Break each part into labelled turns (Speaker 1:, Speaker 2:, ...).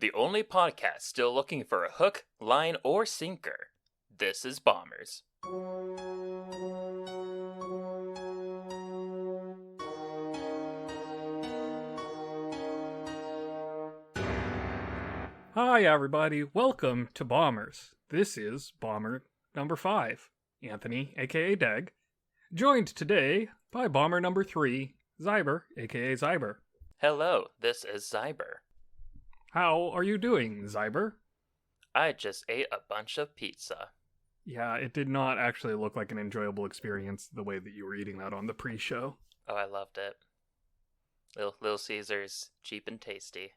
Speaker 1: The only podcast still looking for a hook, line, or sinker. This is Bombers.
Speaker 2: Hi everybody, welcome to Bombers. This is Bomber number 5, Anthony, aka Dag, joined today by Bomber number 3, Xiaber, aka Xiaber.
Speaker 1: Hello, this is Xiaber.
Speaker 2: How are you doing, Xiaber?
Speaker 1: I just ate a bunch of pizza.
Speaker 2: Yeah, it did not actually look like an enjoyable experience the way that you were eating that on the pre-show.
Speaker 1: Oh, I loved it. Little Caesars, cheap and tasty.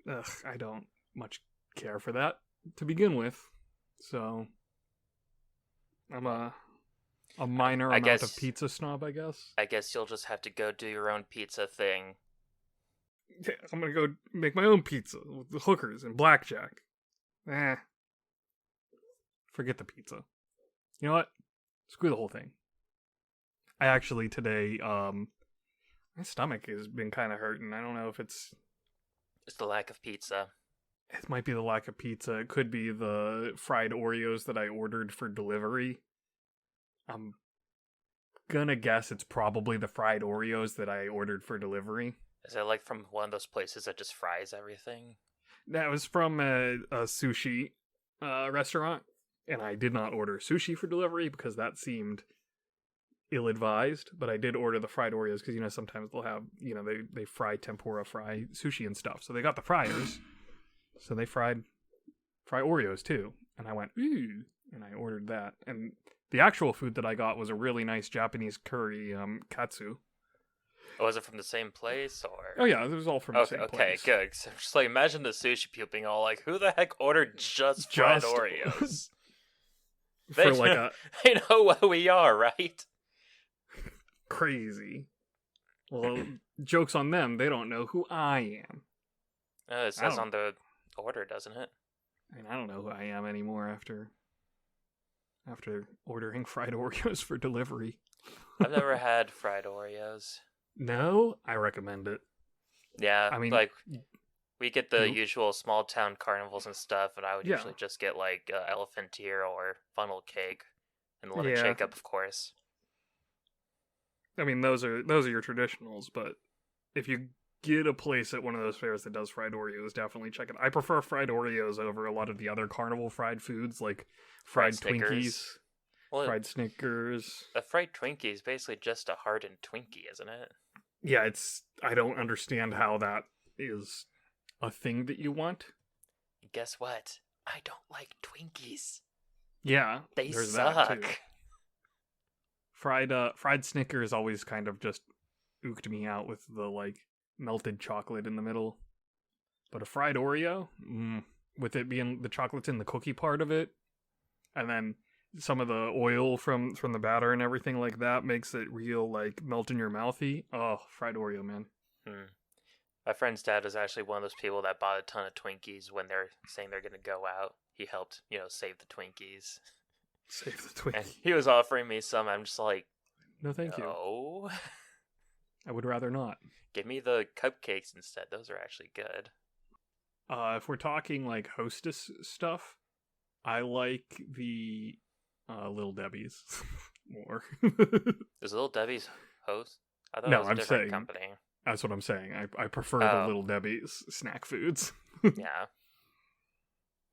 Speaker 2: Ugh, I don't much care for that to begin with, so I'm a minor amount of pizza snob, I guess.
Speaker 1: I guess you'll just have to go do your own pizza thing.
Speaker 2: Yeah, I'm gonna go make my own pizza with the hookers and blackjack. Forget the pizza. You know what? Screw the whole thing. I actually today, my stomach has been kind of hurting. I don't know if it's
Speaker 1: the lack of pizza.
Speaker 2: It might be the lack of pizza. It could be the fried Oreos that I ordered for delivery. I'm gonna guess it's probably the fried Oreos that I ordered for delivery.
Speaker 1: Is it like from one of those places that just fries everything?
Speaker 2: That was from a sushi restaurant, and I did not order sushi for delivery because that seemed ill-advised, but I did order the fried Oreos because, sometimes they'll have, they fry tempura, fry sushi and stuff. So they got the fryers, so they fry Oreos too. And I went, ooh, and I ordered that. And the actual food that I got was a really nice Japanese curry, katsu.
Speaker 1: Oh, was it from the same place, or?
Speaker 2: Oh yeah, it was all from the same place. Okay,
Speaker 1: good. So I'm just like, imagine the sushi people being all like, "Who the heck ordered just fried Oreos?" They know what we are, right?
Speaker 2: Crazy. Well, joke's on them. They don't know who I am.
Speaker 1: It says on the order, doesn't it?
Speaker 2: I don't know who I am anymore after ordering fried Oreos for delivery.
Speaker 1: I've never had fried Oreos.
Speaker 2: No, I recommend it.
Speaker 1: Yeah, I mean, like, we get the usual small town carnivals and stuff, and I would usually just get like elephant ear or funnel cake, and let it shake up, of course.
Speaker 2: I mean, those are your traditionals, but if you get a place at one of those fairs that does fried Oreos, definitely check it. I prefer fried Oreos over a lot of the other carnival fried foods, like fried Twinkies. Fried Snickers.
Speaker 1: A fried Twinkie is basically just a hardened Twinkie, isn't it?
Speaker 2: Yeah, I don't understand how that is a thing that you want.
Speaker 1: Guess what? I don't like Twinkies.
Speaker 2: Yeah,
Speaker 1: they suck. That too.
Speaker 2: Fried Snickers always kind of just ooked me out with the like melted chocolate in the middle. But a fried Oreo, with it being the chocolate's in the cookie part of it, and then some of the oil from the batter and everything like that makes it real, like, melt in your mouthy. Oh, fried Oreo, man.
Speaker 1: My friend's dad was actually one of those people that bought a ton of Twinkies when they're saying they're going to go out. He helped, save the Twinkies.
Speaker 2: Save the Twinkies.
Speaker 1: And he was offering me some. I'm just like,
Speaker 2: no, thank you. I would rather not.
Speaker 1: Give me the cupcakes instead. Those are actually good.
Speaker 2: If we're talking, like, Hostess stuff, I like the Little Debbie's more.
Speaker 1: Is Little Debbie's host? I thought
Speaker 2: no,
Speaker 1: it was a different company.
Speaker 2: That's what I'm saying. I prefer the Little Debbie's snack foods.
Speaker 1: Yeah.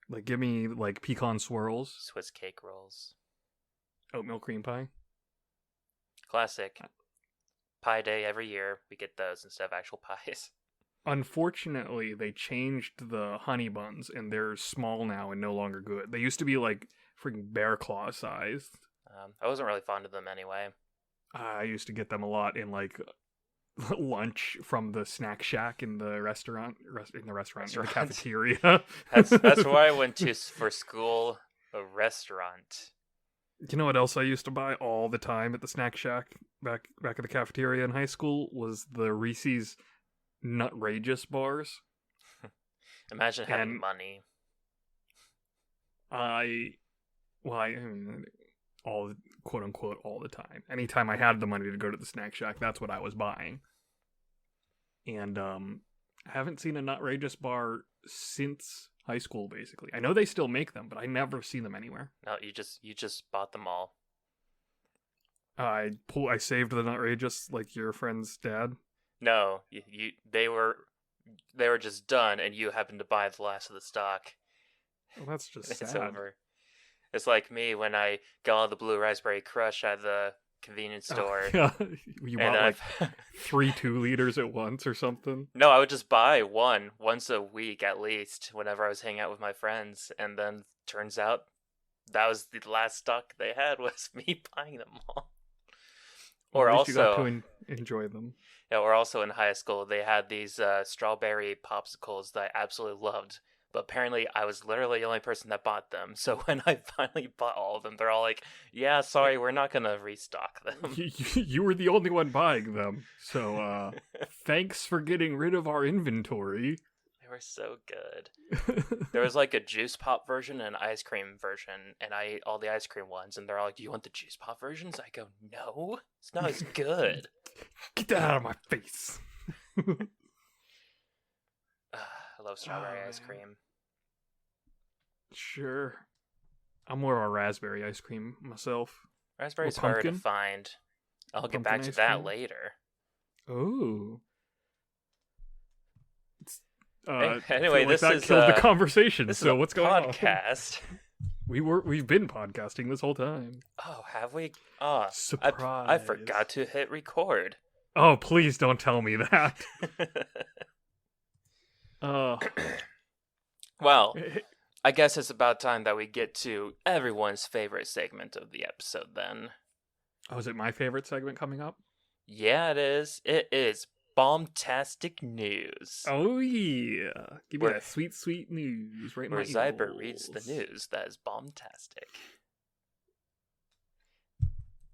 Speaker 2: Like, give me, like, pecan swirls.
Speaker 1: Swiss cake rolls.
Speaker 2: Oatmeal cream pie.
Speaker 1: Classic. Pie day every year. We get those instead of actual pies.
Speaker 2: Unfortunately, they changed the honey buns, and they're small now and no longer good. They used to be, like, freaking bear claw sized.
Speaker 1: I wasn't really fond of them anyway.
Speaker 2: I used to get them a lot in, like, lunch from the snack shack in the restaurant, in the cafeteria.
Speaker 1: That's where I went to for school, a restaurant.
Speaker 2: You know what else I used to buy all the time at the snack shack back at the cafeteria in high school was the Reese's Nutrageous bars.
Speaker 1: Imagine having money.
Speaker 2: I mean, all, quote unquote, all the time. Anytime I had the money to go to the snack shack, that's what I was buying. And I haven't seen a Nutrageous bar since high school, basically. I know they still make them, but I never see them anywhere.
Speaker 1: No, you just bought them all.
Speaker 2: I saved the Nutrageous like your friend's dad.
Speaker 1: No, they were just done, and you happened to buy the last of the stock.
Speaker 2: Well, that's just
Speaker 1: It's
Speaker 2: sad.
Speaker 1: over. It's like me when I got all the Blue Raspberry Crush at the convenience store.
Speaker 2: Yeah, you bought like 3 2-liters at once or something.
Speaker 1: No, I would just buy one once a week at least whenever I was hanging out with my friends, and then turns out that was the last stock they had was me buying them all.
Speaker 2: Or at least you got to enjoy them.
Speaker 1: Yeah, or also in high school they had these strawberry popsicles that I absolutely loved. But apparently I was literally the only person that bought them. So when I finally bought all of them, they're all like, yeah, sorry, we're not going to restock them.
Speaker 2: You were the only one buying them. So thanks for getting rid of our inventory.
Speaker 1: They were so good. There was like a juice pop version and an ice cream version. And I ate all the ice cream ones. And they're all like, do you want the juice pop versions? I go, no, it's not as good.
Speaker 2: Get that out of my face.
Speaker 1: I love strawberry ice cream.
Speaker 2: Sure. I'm more of a raspberry ice cream myself.
Speaker 1: Raspberry's hard to find. I'll get back to that later.
Speaker 2: Oh.
Speaker 1: Anyway, this
Speaker 2: that
Speaker 1: is
Speaker 2: killed the conversation. So what's going on?
Speaker 1: Podcast.
Speaker 2: We've been podcasting this whole time.
Speaker 1: Oh, have we? Oh,
Speaker 2: surprise!
Speaker 1: I forgot to hit record.
Speaker 2: Oh, please don't tell me that.
Speaker 1: Well, I guess it's about time that we get to everyone's favorite segment of the episode then.
Speaker 2: Oh, is it my favorite segment coming up?
Speaker 1: Yeah, it is. It is Bombtastic News.
Speaker 2: Oh, yeah. Give me that sweet, sweet news right now.
Speaker 1: Where Xiber reads the news that is bombtastic.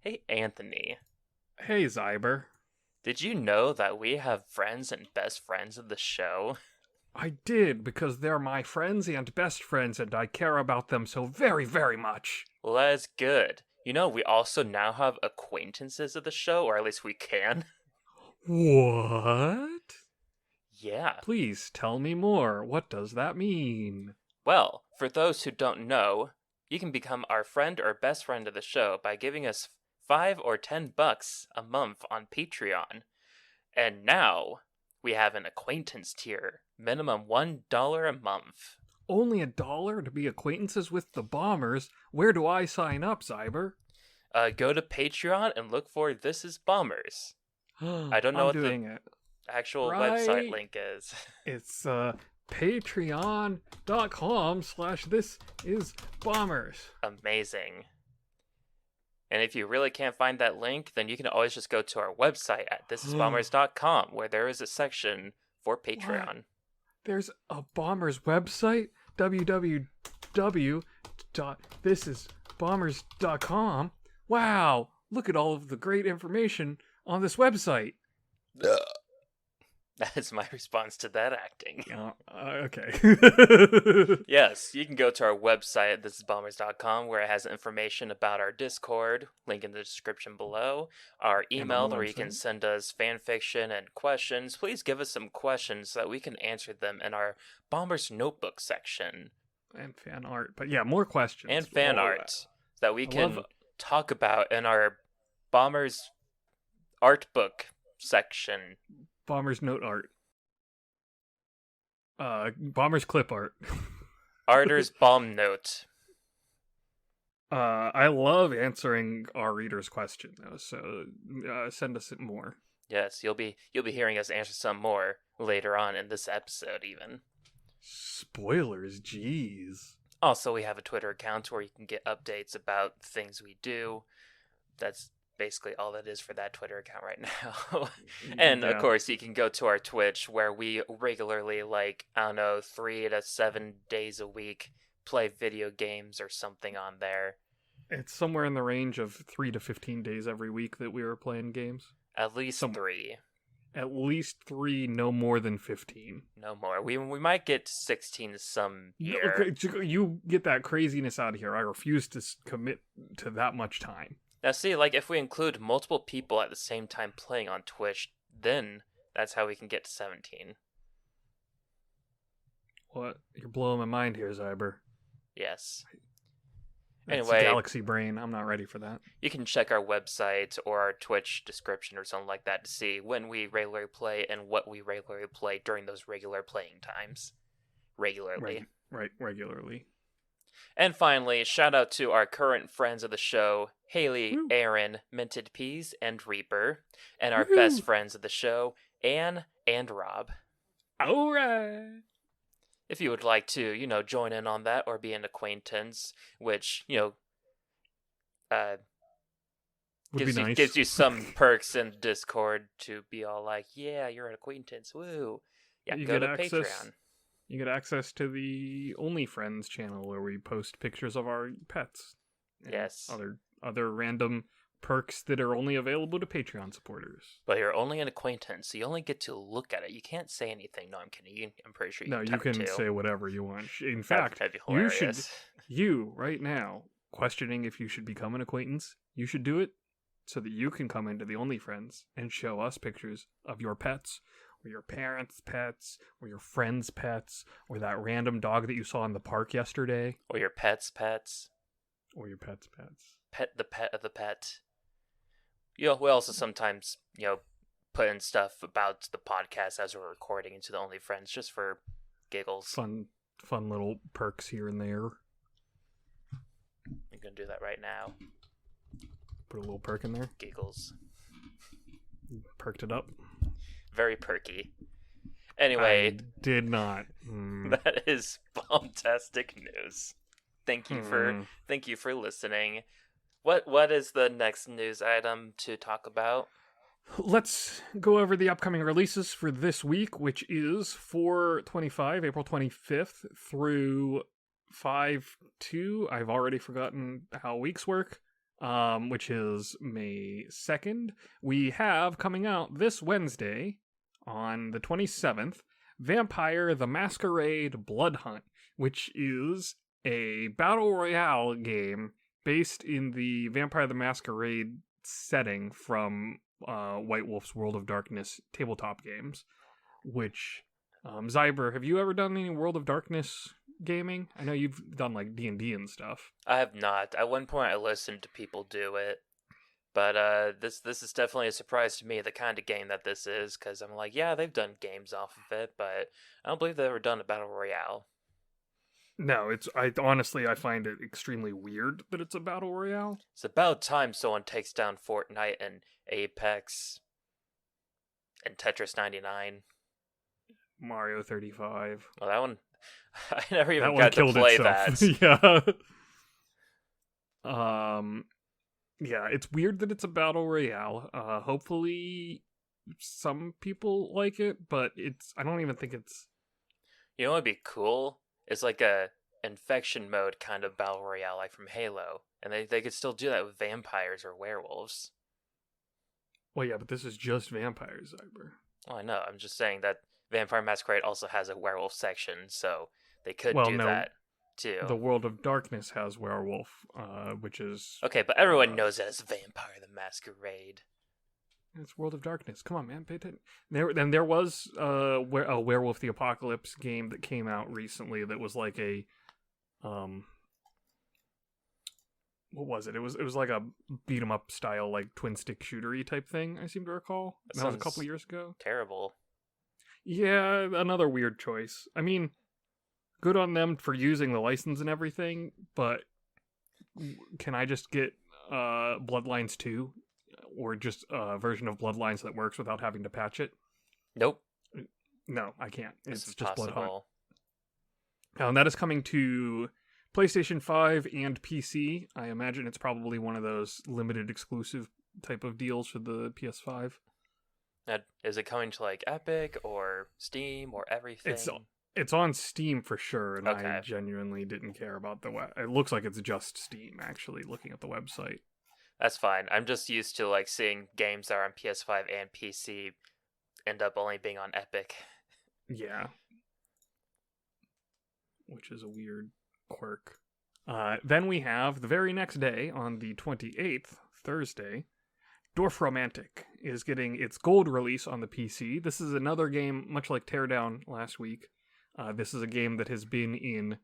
Speaker 1: Hey, Anthony.
Speaker 2: Hey, Xiber.
Speaker 1: Did you know that we have friends and best friends of the show?
Speaker 2: I did, because they're my friends and best friends, and I care about them so very, very much.
Speaker 1: Well, that is good. You know, we also now have acquaintances of the show, or at least we can.
Speaker 2: What?
Speaker 1: Yeah.
Speaker 2: Please tell me more. What does that mean?
Speaker 1: Well, for those who don't know, you can become our friend or best friend of the show by giving us $5 or $10 a month on Patreon. And now we have an acquaintance tier, minimum $1 a month.
Speaker 2: Only $1 to be acquaintances with the Bombers? Where do I sign up, Xiber?
Speaker 1: Go to Patreon and look for ThisIsBombers. I don't know what the actual website link is.
Speaker 2: It's patreon.com/ThisIsBombers.
Speaker 1: Amazing. And if you really can't find that link, then you can always just go to our website at ThisIsBombers.com, where there is a section for Patreon.
Speaker 2: What? There's a Bombers website? www.thisisbombers.com? Wow, look at all of the great information on this website.
Speaker 1: That is my response to that acting.
Speaker 2: Okay.
Speaker 1: Yes, you can go to our website at thisisbombers.com, where it has information about our Discord, link in the description below, our email where you can send us fan fiction and questions. Please give us some questions so that we can answer them in our Bombers Notebook section.
Speaker 2: And fan art. But yeah, more questions.
Speaker 1: And fan art that we can talk about in our Bombers Art Book section.
Speaker 2: Bombers note art. Bombers clip art.
Speaker 1: Arter's bomb note.
Speaker 2: I love answering our readers' question though, so send us more.
Speaker 1: Yes, you'll be hearing us answer some more later on in this episode even.
Speaker 2: Spoilers, jeez.
Speaker 1: Also, we have a Twitter account where you can get updates about things we do. That's basically all that is for that Twitter account right now. And of course you can go to our Twitch, where we regularly, 3 to 7 days a week, play video games or something on there.
Speaker 2: It's somewhere in the range of 3 to 15 days every week that we were playing games.
Speaker 1: At least 3.
Speaker 2: At least 3, no more than 15.
Speaker 1: No more. We might get to 16 some year.
Speaker 2: Okay, you get that craziness out of here. I refuse to commit to that much time.
Speaker 1: Now see, if we include multiple people at the same time playing on Twitch, then that's how we can get to 17.
Speaker 2: What? You're blowing my mind here, Xiber.
Speaker 1: Yes.
Speaker 2: That's
Speaker 1: Anyway,
Speaker 2: galaxy brain. I'm not ready for that.
Speaker 1: you can check our website or our Twitch description or something like that to see when we regularly play and what we regularly play during those regular playing times. Regularly.
Speaker 2: Right, regularly.
Speaker 1: And finally, shout out to our current friends of the show, Haley,
Speaker 2: Woo.
Speaker 1: Aaron, Minted Peas, and Reaper, and our
Speaker 2: Woo.
Speaker 1: best friends of the show, Anne and Rob.
Speaker 2: Alright.
Speaker 1: If you would like to, join in on that or be an acquaintance, which,
Speaker 2: Would be nice.
Speaker 1: gives you some perks in Discord to be all like, yeah, you're an acquaintance, woo. Yeah,
Speaker 2: You
Speaker 1: go
Speaker 2: get
Speaker 1: to
Speaker 2: access-
Speaker 1: Patreon.
Speaker 2: You get access to the Only Friends channel where we post pictures of our pets. And
Speaker 1: Yes.
Speaker 2: Other random perks that are only available to Patreon supporters.
Speaker 1: But you're only an acquaintance, so you only get to look at it. You can't say anything. No, I'm kidding. I'm pretty sure you
Speaker 2: No,
Speaker 1: can
Speaker 2: you can
Speaker 1: type too.
Speaker 2: say whatever you want. In
Speaker 1: That'd
Speaker 2: fact,
Speaker 1: be
Speaker 2: you
Speaker 1: hilarious.
Speaker 2: right now, questioning if you should become an acquaintance, you should do it so that you can come into the Only Friends and show us pictures of your pets, or your parents' pets, or your friends' pets, or that random dog that you saw in the park yesterday,
Speaker 1: Or your pet's pets.
Speaker 2: or your pet's pets.
Speaker 1: Pet the pet of the pet. We also sometimes, put in stuff about the podcast as we're recording into the Only Friends just for giggles.
Speaker 2: Fun little perks here and there.
Speaker 1: I'm going to do that right now.
Speaker 2: Put a little perk in there.
Speaker 1: Giggles.
Speaker 2: Perked it up.
Speaker 1: Very perky. Anyway,
Speaker 2: I did not.
Speaker 1: that is bombastic news. Thank you for listening. What is the next news item to talk about?
Speaker 2: Let's go over the upcoming releases for this week, which is 4/25, April 25th through 5/2. I've already forgotten how weeks work. Which is May 2nd. We have coming out this Wednesday on the 27th, Vampire the Masquerade Blood Hunt, which is a battle royale game based in the Vampire the Masquerade setting from White Wolf's World of Darkness tabletop games, which, Xiber, have you ever done any World of Darkness gaming? I know you've done like D&D and stuff.
Speaker 1: I have not. At one point I listened to people do it, but this is definitely a surprise to me, the kind of game that this is, because I'm like, yeah, they've done games off of it, but I don't believe they've ever done a battle royale.
Speaker 2: No, I honestly find it extremely weird that it's a battle royale.
Speaker 1: It's about time someone takes down Fortnite and Apex and Tetris 99.
Speaker 2: Mario 35.
Speaker 1: Well, that one, I never even
Speaker 2: That one
Speaker 1: got to
Speaker 2: killed
Speaker 1: play
Speaker 2: itself.
Speaker 1: that.
Speaker 2: Yeah. Yeah, it's weird that it's a battle royale. Hopefully some people like it, but I don't even think it's...
Speaker 1: You know what would be cool? It's like a infection mode kind of battle royale, like from Halo. And they could still do that with vampires or werewolves.
Speaker 2: Well, yeah, but this is just vampires, Xiber.
Speaker 1: Well, I know. I'm just saying that Vampire Masquerade also has a werewolf section, so they could do that too.
Speaker 2: The World of Darkness has werewolf, which is...
Speaker 1: Okay, but everyone knows that it's Vampire the Masquerade.
Speaker 2: It's World of Darkness. Come on, man, pay attention. There was a Werewolf the Apocalypse game that came out recently that was like a... what was it? It was like a beat 'em up style, like twin stick shootery type thing, I seem to recall. That was a couple years ago.
Speaker 1: Terrible.
Speaker 2: Yeah, another weird choice. I mean, good on them for using the license and everything, but can I just get Bloodlines 2? Or just a version of Bloodlines that works without having to patch it?
Speaker 1: Nope.
Speaker 2: No, I can't. It's just
Speaker 1: impossible.
Speaker 2: Blood Hunt. And that is coming to PlayStation 5 and PC. I imagine it's probably one of those limited exclusive type of deals for the PS5.
Speaker 1: Now, is it coming to like Epic or Steam or everything?
Speaker 2: It's on Steam for sure, and
Speaker 1: Okay.
Speaker 2: I genuinely didn't care about the web. It looks like it's just Steam, actually, looking at the website.
Speaker 1: That's fine. I'm just used to like seeing games that are on PS5 and PC end up only being on Epic.
Speaker 2: Yeah. Which is a weird quirk. Then we have the very next day, on the 28th, Thursday, Dorfromantik is getting its gold release on the PC. This is another game, much like Teardown last week, This is a game that has been in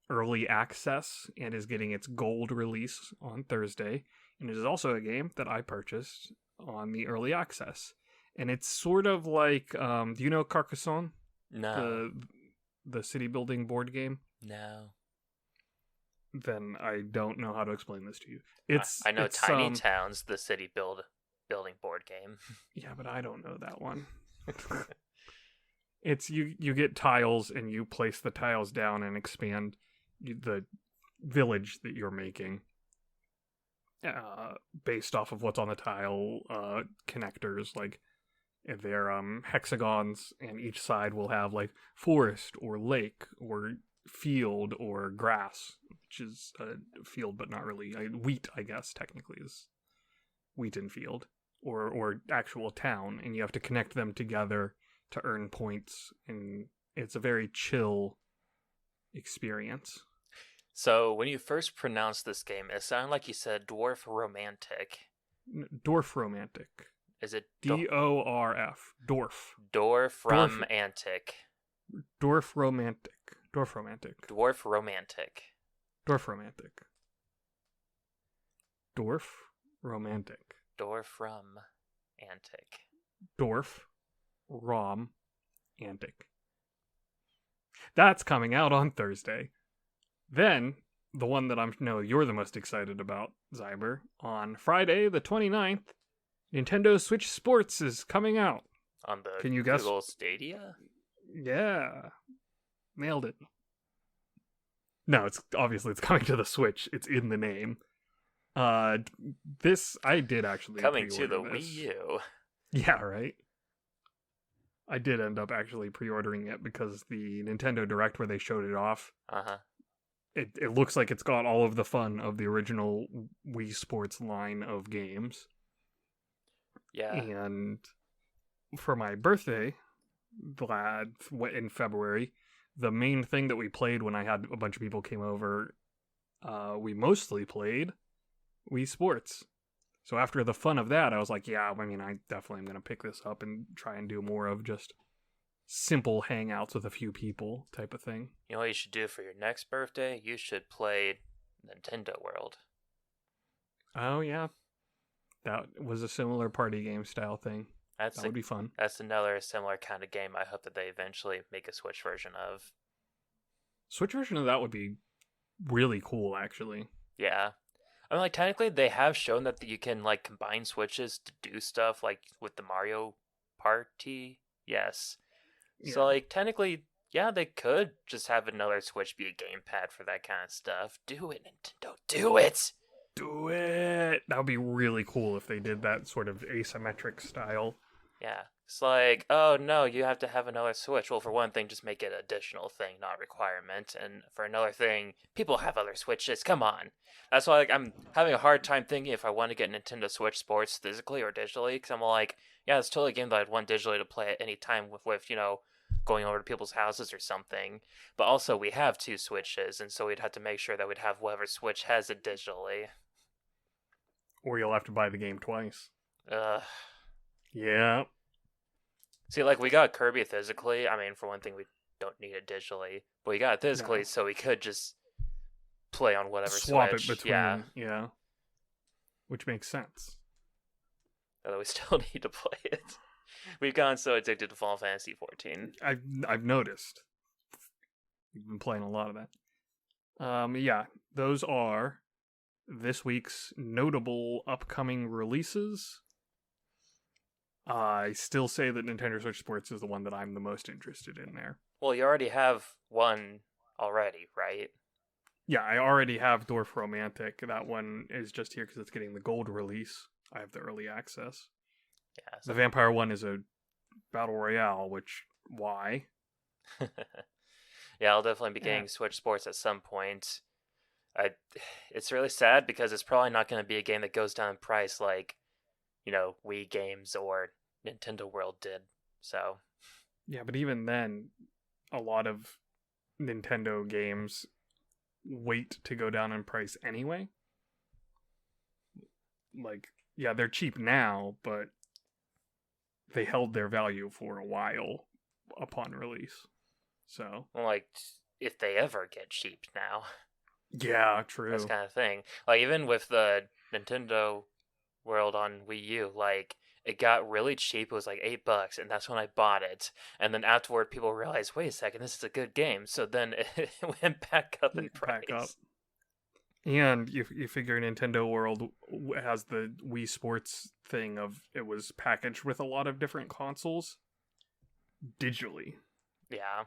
Speaker 2: early access and is getting its gold release on Thursday. And it is also a game that I purchased on the early access. And it's sort of like, do you know Carcassonne?
Speaker 1: No.
Speaker 2: The city building board game?
Speaker 1: No.
Speaker 2: Then I don't know how to explain this to you.
Speaker 1: I know Tiny Towns, the city building board game.
Speaker 2: Yeah, but I don't know that one. It's you get tiles and you place the tiles down and expand the village that you're making based off of what's on the tile connectors. Like they're hexagons, and each side will have like forest or lake or field or grass, which is a field but not really. Wheat, I guess, technically is wheat and field, or actual town, and you have to connect them together to earn points, and it's a very chill experience.
Speaker 1: So when you first pronounced this game, it sounded like you said Dorfromantik.
Speaker 2: Dorfromantik.
Speaker 1: Is it
Speaker 2: D-O-R-F? Dorf.
Speaker 1: Dorfromantik.
Speaker 2: Dorfromantik. Dorfromantik.
Speaker 1: Dorfromantik.
Speaker 2: Dorfromantik. Dorfromantik.
Speaker 1: Dorfromantik.
Speaker 2: Dorfromantik. That's coming out on Thursday. Then, the one that I know you're the most excited about, Xiaber, on Friday the 29th, Nintendo Switch Sports is coming out.
Speaker 1: On the
Speaker 2: Can you guess?
Speaker 1: Google Stadia?
Speaker 2: Yeah. Nailed it. No, it's coming to the Switch. It's in the name. This I did actually
Speaker 1: coming to the
Speaker 2: this.
Speaker 1: Wii U.
Speaker 2: Yeah, right. I did end up actually pre-ordering it because the Nintendo Direct where they showed it off. It looks like it's got all of the fun of the original Wii Sports line of games.
Speaker 1: Yeah.
Speaker 2: And for my birthday, in February, the main thing that we played when I had a bunch of people came over, we mostly played Wii Sports. So after the fun of that, I was like, yeah, I mean, I definitely am going to pick this up and try and do more of just simple hangouts with a few people type of thing.
Speaker 1: You know what you should do for your next birthday? You should play Nintendo World.
Speaker 2: Oh, yeah. That was a similar party game style thing. That would be fun.
Speaker 1: That's another similar kind of game I hope that they eventually make a Switch version of.
Speaker 2: Switch version of that would be really cool, actually.
Speaker 1: Yeah. I mean, like, technically, they have shown that you can, like, combine Switches to do stuff, like, with the Mario Party. Yes. Yeah. So, like, technically, yeah, they could just have another Switch be a gamepad for that kind of stuff. Do it, Nintendo. Do it!
Speaker 2: Do it! That would be really cool if they did that sort of asymmetric style.
Speaker 1: Yeah. It's like, oh, no, you have to have another Switch. Well, for one thing, just make it an additional thing, not requirement. And for another thing, people have other Switches. Come on. That's why, like, I'm having a hard time thinking if I want to get Nintendo Switch Sports physically or digitally. Because I'm like, yeah, it's totally a game that I'd want digitally to play at any time with, you know, going over to people's houses or something. But also, we have two Switches, and so we'd have to make sure that we'd have whatever Switch has it digitally.
Speaker 2: Or you'll have to buy the game twice.
Speaker 1: Ugh.
Speaker 2: Yeah.
Speaker 1: See, like, we got Kirby physically. I mean, for one thing, we don't need it digitally. But we got it physically, so we could just play on whatever
Speaker 2: Swap
Speaker 1: Switch.
Speaker 2: It between, yeah. Which makes sense.
Speaker 1: Although we still need to play it. We've gotten so addicted to Final Fantasy XIV.
Speaker 2: I've noticed. We've been playing a lot of that. Yeah, those are this week's notable upcoming releases. I still say that Nintendo Switch Sports is the one that I'm the most interested in there.
Speaker 1: Well, you already have one already, right?
Speaker 2: Yeah, I already have Dorfromantik. That one is just here because it's getting the gold release. I have the early access.
Speaker 1: Yeah.
Speaker 2: The Vampire one is a Battle Royale, which, why?
Speaker 1: Yeah, I'll definitely be getting Switch Sports at some point. It's really sad because it's probably not going to be a game that goes down in price like, you know, Wii games or Nintendo World did. So,
Speaker 2: yeah, but even then, a lot of Nintendo games wait to go down in price anyway. Like, yeah, they're cheap now, but they held their value for a while upon release. So,
Speaker 1: Well, like, if they ever get cheap now.
Speaker 2: Yeah, true.
Speaker 1: That's kind of thing. Like, even with the Nintendo World on Wii U, like, it got really cheap. It was like $8, and that's when I bought it. And then afterward, people realized, wait a second, this is a good game. So then it went back up in price.
Speaker 2: Back up. And you figure Nintendo World has the Wii Sports thing of it was packaged with a lot of different consoles digitally.
Speaker 1: Yeah.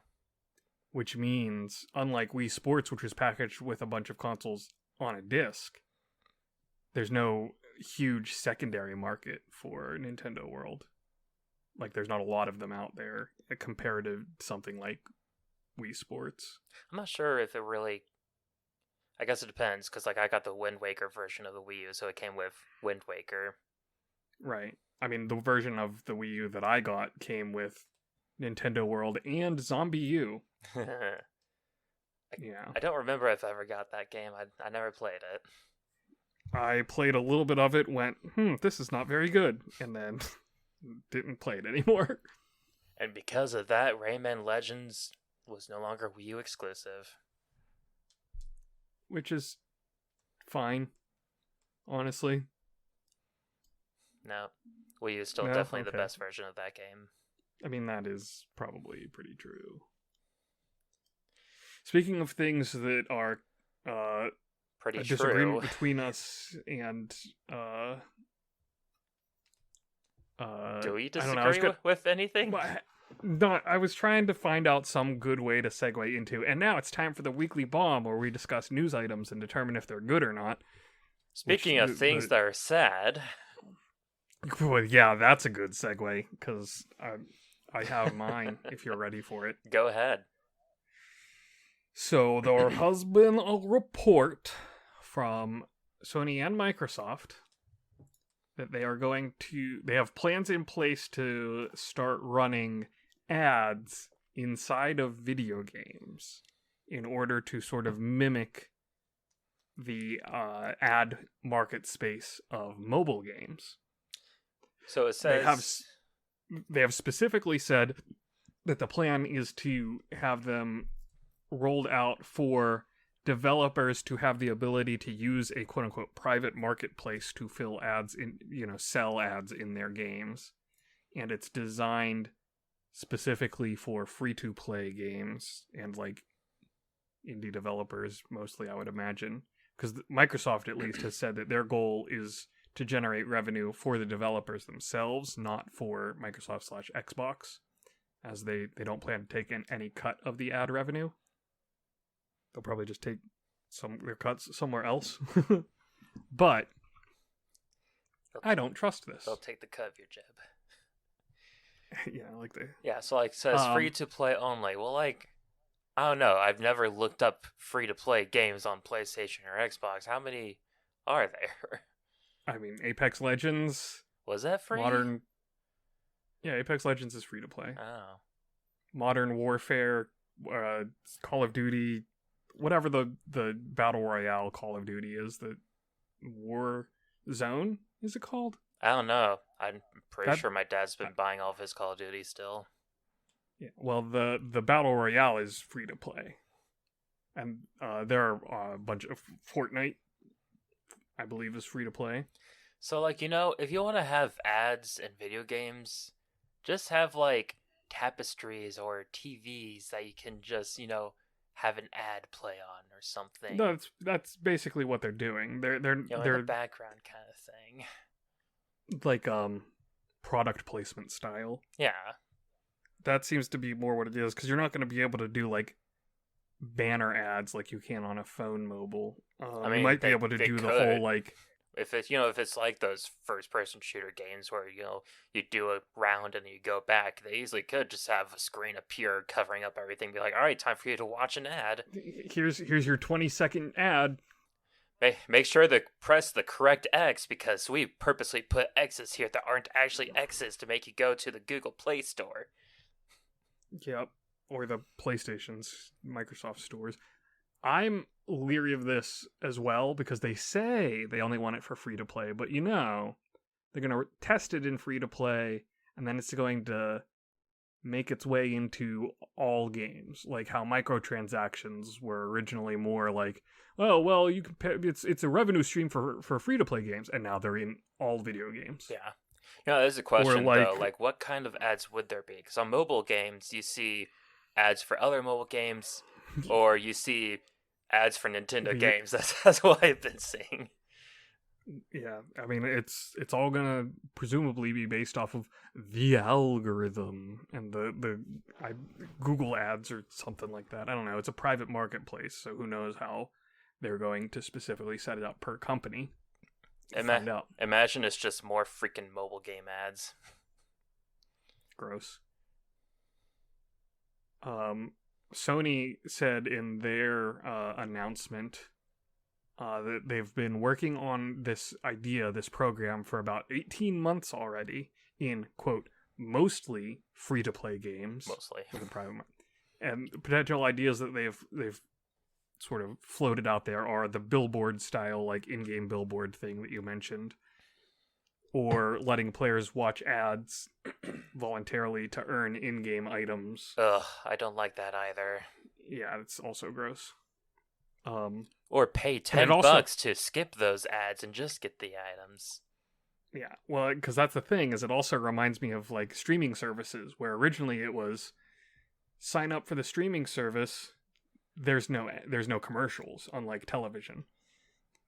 Speaker 2: Which means, unlike Wii Sports, which was packaged with a bunch of consoles on a disc, there's no huge secondary market for Nintendo World. Like, there's not a lot of them out there compared to something like Wii Sports.
Speaker 1: I'm not sure if it really... I guess it depends, because like I got the Wind Waker version of the Wii U, so it came with Wind Waker.
Speaker 2: Right. I mean, the version of the Wii U that I got came with Nintendo World and Zombie U. Yeah.
Speaker 1: I don't remember if I ever got that game. I never played it.
Speaker 2: I played a little bit of it, went, this is not very good, and then didn't play it anymore.
Speaker 1: And because of that, Rayman Legends was no longer Wii U exclusive.
Speaker 2: Which is fine, honestly.
Speaker 1: No, Wii U is still definitely the best version of that game.
Speaker 2: I mean, that is probably pretty true. Speaking of things that are
Speaker 1: pretty
Speaker 2: a
Speaker 1: true
Speaker 2: disagreement between us and
Speaker 1: do we disagree with anything?
Speaker 2: I was trying to find out some good way to segue into, and now it's time for the Weekly Bomb, where we discuss news items and determine if they're good or not.
Speaker 1: Speaking of things that are sad...
Speaker 2: Well, yeah, that's a good segue, because I have mine, if you're ready for it.
Speaker 1: Go ahead.
Speaker 2: So, there has been a report from Sony and Microsoft that they have plans in place to start running ads inside of video games in order to sort of mimic the ad market space of mobile games.
Speaker 1: So it says...
Speaker 2: They have specifically said that the plan is to have them rolled out for developers to have the ability to use a quote-unquote private marketplace to fill ads in, sell ads in their games. And it's designed specifically for free-to-play games and, like, indie developers, mostly, I would imagine. Because Microsoft, at least, has said that their goal is to generate revenue for the developers themselves, not for Microsoft/Xbox, as they don't plan to take any cut of the ad revenue. They'll probably just take their cuts somewhere else. But I don't trust this.
Speaker 1: They'll take the cut of your jib.
Speaker 2: Yeah, like they...
Speaker 1: Yeah, so like it says free-to-play only. Well, like, I don't know. I've never looked up free-to-play games on PlayStation or Xbox. How many are there?
Speaker 2: I mean, Apex Legends.
Speaker 1: Was that free?
Speaker 2: Yeah, Apex Legends is free to play.
Speaker 1: Oh.
Speaker 2: Modern Warfare, Call of Duty, whatever the Battle Royale Call of Duty is, the War Zone, is it called?
Speaker 1: I don't know. I'm pretty sure my dad's been buying all of his Call of Duty still.
Speaker 2: Yeah, well, the Battle Royale is free to play. And there are a bunch of Fortnite, I believe, is free to play.
Speaker 1: So, like, if you want to have ads in video games, just have, like, tapestries or TVs that you can just, have an ad play on or something.
Speaker 2: No, that's basically what they're doing. They're
Speaker 1: in the background kind of thing.
Speaker 2: Like, product placement style.
Speaker 1: Yeah.
Speaker 2: That seems to be more what it is, because you're not going to be able to do, like, banner ads like you can on a phone mobile. I mean, you might be able to do the whole, like...
Speaker 1: If it's like those first-person shooter games where, you do a round and you go back, they easily could just have a screen appear covering up everything, be like, all right, time for you to watch an ad.
Speaker 2: Here's your 20-second ad.
Speaker 1: Make sure to press the correct X, because we purposely put X's here that aren't actually X's to make you go to the Google Play Store.
Speaker 2: Yep. Or the PlayStation's Microsoft stores. I'm leery of this as well, because they say they only want it for free to play, but they're going to test it in free to play, and then it's going to make its way into all games, like how microtransactions were originally more like, oh well, you can pay, it's a revenue stream for free to play games, and now they're in all video games.
Speaker 1: Yeah. There's a
Speaker 2: Or
Speaker 1: question
Speaker 2: like,
Speaker 1: though, like what kind of ads would there be? Because on mobile games, you see ads for other mobile games, or you see ads for Nintendo games. That's what I've been seeing.
Speaker 2: Yeah, I mean it's all gonna presumably be based off of the algorithm and the Google ads or something like that. I don't know. It's a private marketplace, so who knows how they're going to specifically set it up per company. Find out.
Speaker 1: Imagine it's just more freaking mobile game ads.
Speaker 2: Gross. Sony said in their announcement that they've been working on this program for about 18 months already in, quote, mostly free-to-play games.
Speaker 1: Mostly.
Speaker 2: With a private market. And potential ideas that they've sort of floated out there are the billboard style, like in-game billboard thing that you mentioned, or letting players watch ads voluntarily to earn in-game items.
Speaker 1: Ugh, I don't like that either.
Speaker 2: Yeah, it's also gross.
Speaker 1: Or pay $10 to skip those ads and just get the items.
Speaker 2: Yeah, well, because that's the thing, is it also reminds me of like streaming services, where originally it was sign up for the streaming service, there's no commercials, unlike television.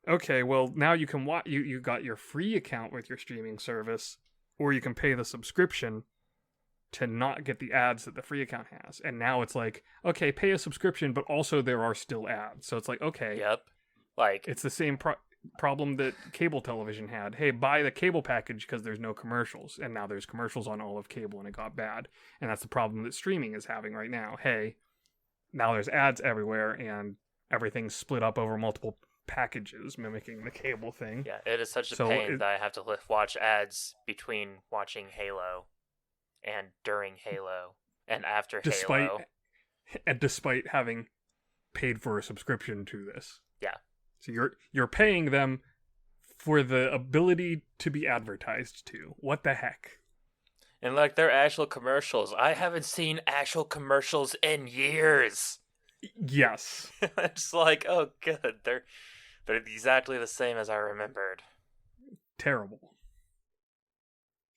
Speaker 2: Okay, well now you can watch, you got your free account with your streaming service, or you can pay the subscription to not get the ads that the free account has. And now it's like, okay, pay a subscription, but also there are still ads. So it's like, okay.
Speaker 1: Yep. Like,
Speaker 2: it's the same problem that cable television had. Hey, buy the cable package because there's no commercials. And now there's commercials on all of cable and it got bad. And that's the problem that streaming is having right now. Hey, now there's ads everywhere and everything's split up over multiple packages, mimicking the cable thing.
Speaker 1: Yeah, it is such a pain that I have to watch ads between watching Halo and during Halo and after Halo.
Speaker 2: And despite having paid for a subscription to this.
Speaker 1: Yeah.
Speaker 2: So you're paying them for the ability to be advertised to. What the heck?
Speaker 1: And like, they're actual commercials. I haven't seen actual commercials in years.
Speaker 2: Yes.
Speaker 1: It's like, oh good, they're exactly the same as I remembered.
Speaker 2: Terrible.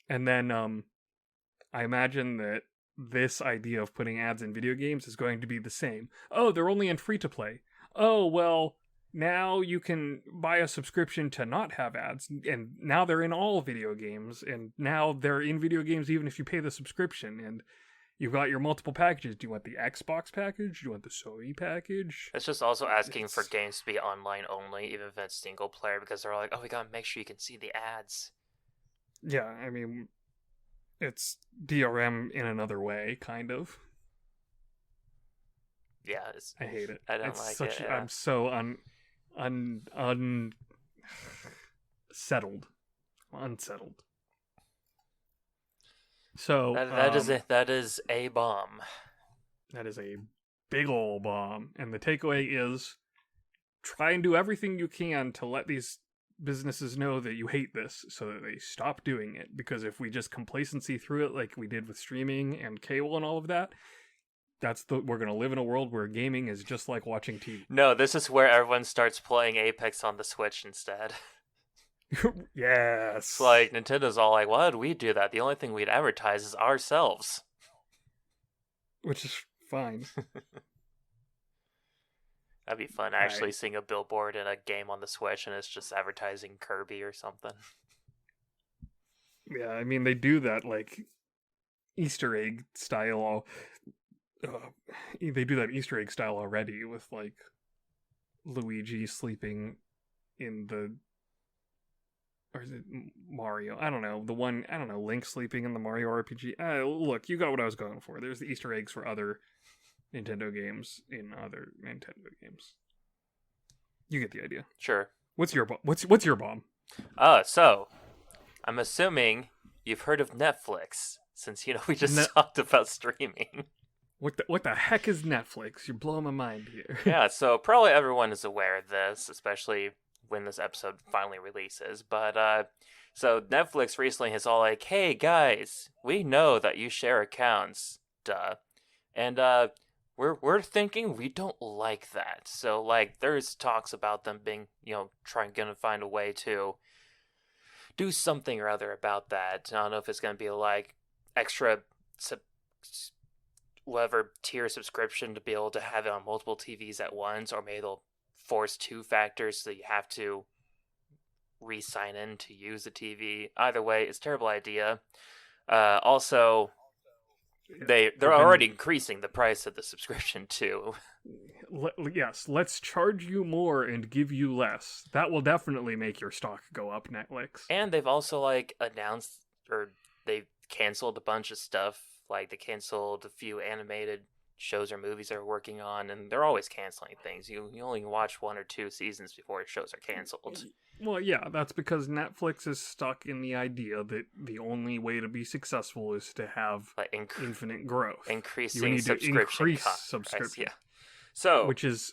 Speaker 2: And then I imagine that this idea of putting ads in video games is going to be the same. Oh, they're only in free-to-play. Oh, well, now you can buy a subscription to not have ads, and now they're in all video games, and now they're in video games even if you pay the subscription, and you've got your multiple packages. Do you want the Xbox package? Do you want the Sony package?
Speaker 1: It's just also asking for games to be online only, even if it's single player, because they're like, oh, we gotta make sure you can see the ads.
Speaker 2: Yeah, I mean, it's DRM in another way, kind of.
Speaker 1: Yeah,
Speaker 2: I hate it.
Speaker 1: I don't like it. Yeah.
Speaker 2: I'm so unsettled. So
Speaker 1: that is a bomb.
Speaker 2: That is a big ol' bomb, and the takeaway is try and do everything you can to let these businesses know that you hate this so that they stop doing it, because if we just complacency through it like we did with streaming and cable and all of that, we're going to live in a world where gaming is just like watching TV.
Speaker 1: No, this is where everyone starts playing Apex on the Switch instead.
Speaker 2: Yes.
Speaker 1: It's like Nintendo's all like, why would we do that? The only thing we'd advertise is ourselves.
Speaker 2: Which is fine.
Speaker 1: That'd be fun, actually, seeing a billboard in a game on the Switch and it's just advertising Kirby or something.
Speaker 2: Yeah, I mean, they do that, like, Easter egg style. They do that Easter egg style already with, like, Luigi sleeping in the... Or is it Mario? I don't know. Link sleeping in the Mario RPG. Look, you got what I was going for. There's the Easter eggs for other Nintendo games in other Nintendo games. You get the idea.
Speaker 1: Sure.
Speaker 2: What's your bomb?
Speaker 1: So I'm assuming you've heard of Netflix, since we just talked about streaming.
Speaker 2: What the heck is Netflix? You're blowing my mind here.
Speaker 1: Yeah, so probably everyone is aware of this, especially when this episode finally releases. But so Netflix recently is all like, "Hey guys, we know that you share accounts Duh. And we're thinking we don't like that. So like there's talks about them being, gonna find a way to do something or other about that. I don't know if it's gonna be like extra whatever tier subscription to be able to have it on multiple TVs at once, or maybe they'll force two factors so you have to re-sign in to use the TV. Either way, it's a terrible idea. Also, they're already increasing the price of the subscription too.
Speaker 2: Yes, let's charge you more and give you less. That will definitely make your stock go up, Netflix.
Speaker 1: And they've also like announced, or they've canceled a bunch of stuff. Like they canceled a few animated shows or movies they're working on, and they're always canceling things. You only watch 1 or 2 seasons before shows are canceled.
Speaker 2: Well, yeah, that's because Netflix is stuck in the idea that the only way to be successful is to have infinite growth.
Speaker 1: Increasing subscription
Speaker 2: subscription.
Speaker 1: Yeah. So,
Speaker 2: which is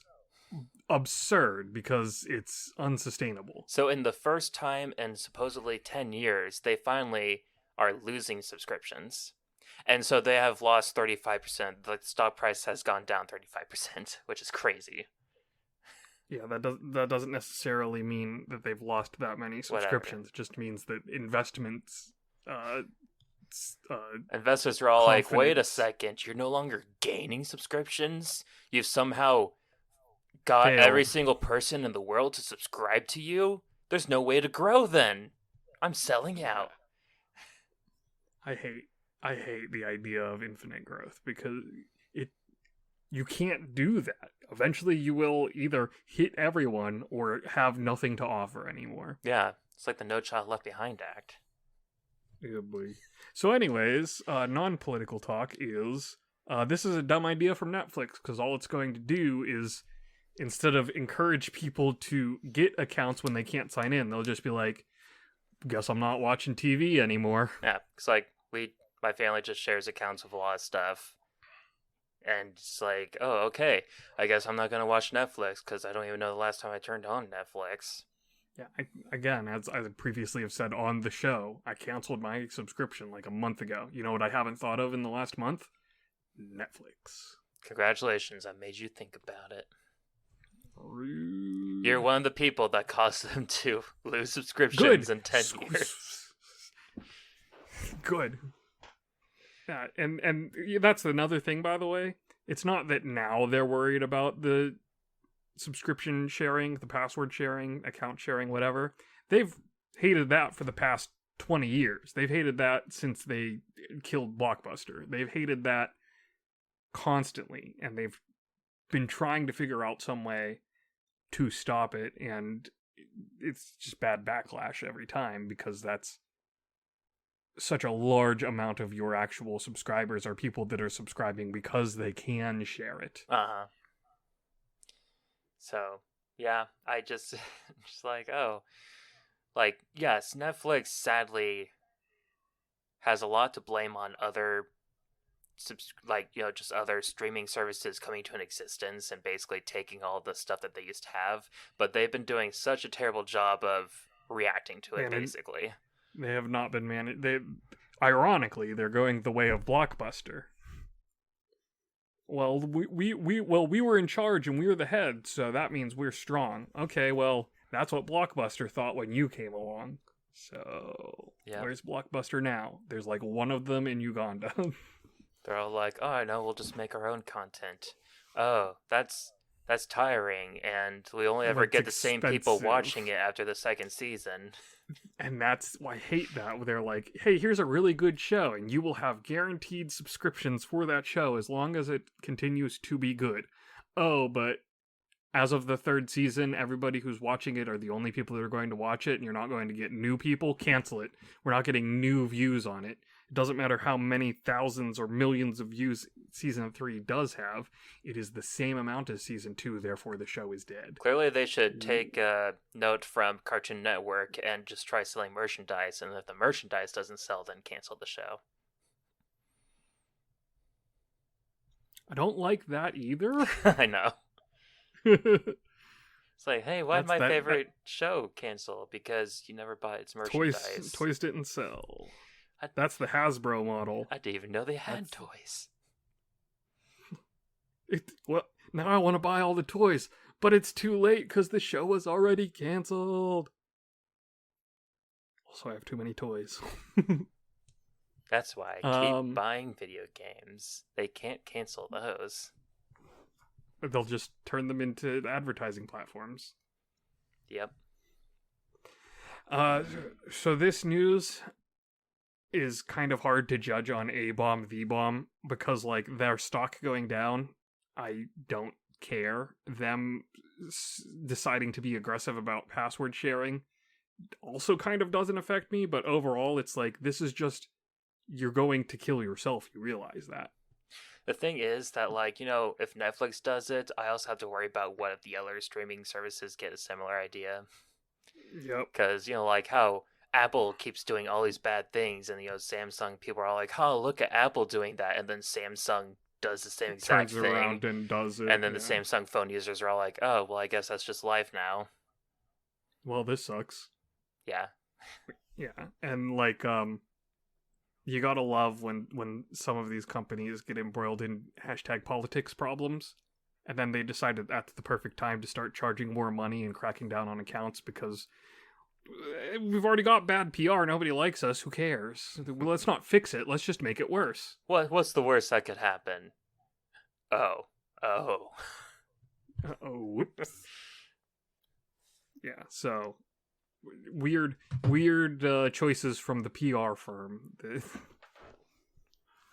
Speaker 2: absurd because it's unsustainable.
Speaker 1: So in the first time in supposedly 10 years, they finally are losing subscriptions. And so they have lost 35%. The stock price has gone down 35%, which is crazy.
Speaker 2: Yeah, that doesn't necessarily mean that they've lost that many subscriptions.
Speaker 1: Whatever.
Speaker 2: It just means that investments...
Speaker 1: investors are all like, wait a second, you're no longer gaining subscriptions? You've somehow got every single person in the world to subscribe to you? There's no way to grow then. I'm selling out.
Speaker 2: I hate the idea of infinite growth because you can't do that. Eventually you will either hit everyone or have nothing to offer anymore.
Speaker 1: Yeah, it's like the No Child Left Behind Act.
Speaker 2: Yeah, boy. So anyways, non-political talk is, this is a dumb idea from Netflix because all it's going to do is, instead of encourage people to get accounts when they can't sign in, they'll just be like, guess I'm not watching TV anymore.
Speaker 1: Yeah, it's like, my family just shares accounts of a lot of stuff. And it's like, oh, okay, I guess I'm not going to watch Netflix because I don't even know the last time I turned on Netflix.
Speaker 2: Yeah, again, as I previously have said on the show, I canceled my subscription like a month ago. You know what I haven't thought of in the last month? Netflix.
Speaker 1: Congratulations, I made you think about it.
Speaker 2: Rude.
Speaker 1: You're one of the people that caused them to lose subscriptions in 10 years.
Speaker 2: Good. Yeah, and that's another thing, by the way. It's not that now they're worried about the subscription sharing, the password sharing, account sharing, whatever. They've hated that for the past 20 years. They've hated that since they killed Blockbuster. They've hated that constantly, and they've been trying to figure out some way to stop it, and it's just bad backlash every time because that's such a large amount of your actual subscribers are people that are subscribing because they can share it.
Speaker 1: Uh-huh. So, yeah, I just like, oh, like, yes, Netflix sadly has a lot to blame on other, just other streaming services coming to an existence and basically taking all the stuff that they used to have, but they've been doing such a terrible job of reacting to it, basically.
Speaker 2: They have not been ironically, they're going the way of Blockbuster. Well, we were in charge and we were the head, so that means we're strong. Okay, well, that's what Blockbuster thought when you came along. So, Where's Blockbuster now? There's like one of them in Uganda.
Speaker 1: They're all like, oh, no, we'll just make our own content. Oh, that's tiring, and we only ever get the same people watching it after the second season.
Speaker 2: And that's why I hate that. They're like, hey, here's a really good show, and you will have guaranteed subscriptions for that show as long as it continues to be good. Oh, but as of the 3rd season, everybody who's watching it are the only people that are going to watch it, and you're not going to get new people. Cancel it. We're not getting new views on it. It doesn't matter how many thousands or millions of views Season 3 does have. It is the same amount as Season 2, therefore the show is dead.
Speaker 1: Clearly they should take a note from Cartoon Network and just try selling merchandise, and if the merchandise doesn't sell, then cancel the show.
Speaker 2: I don't like that either.
Speaker 1: I know. It's like, hey, why did my favorite show cancel? Because you never bought its merchandise.
Speaker 2: Toys didn't sell. That's the Hasbro model.
Speaker 1: I didn't even know they had toys.
Speaker 2: Well, now I want to buy all the toys, but it's too late because the show was already canceled. Also, I have too many toys.
Speaker 1: That's why I keep buying video games. They can't cancel those.
Speaker 2: They'll just turn them into advertising platforms.
Speaker 1: Yep.
Speaker 2: So this news is kind of hard to judge on A-Bomb, V-Bomb, because, like, their stock going down, I don't care. Them deciding to be aggressive about password sharing also kind of doesn't affect me, but overall, it's like, this is just, you're going to kill yourself, you realize that.
Speaker 1: The thing is that, like, you know, if Netflix does it, I also have to worry about what if the other streaming services get a similar idea.
Speaker 2: Yep.
Speaker 1: Because, you know, like how Apple keeps doing all these bad things, and, you know, Samsung, people are all like, oh, look at Apple doing that, and then Samsung does the same exact
Speaker 2: thing.
Speaker 1: Turns
Speaker 2: around and does it.
Speaker 1: And then the Samsung phone users are all like, oh, well, I guess that's just life now.
Speaker 2: Well, this sucks.
Speaker 1: Yeah.
Speaker 2: Yeah, and, like, you gotta love when some of these companies get embroiled in #politics problems, and then they decide that that's the perfect time to start charging more money and cracking down on accounts because we've already got bad PR, nobody likes us, who cares? Let's not fix it, let's just make it worse.
Speaker 1: What's the worst that could happen? Oh.
Speaker 2: Whoops. Yeah, so weird choices from the PR firm.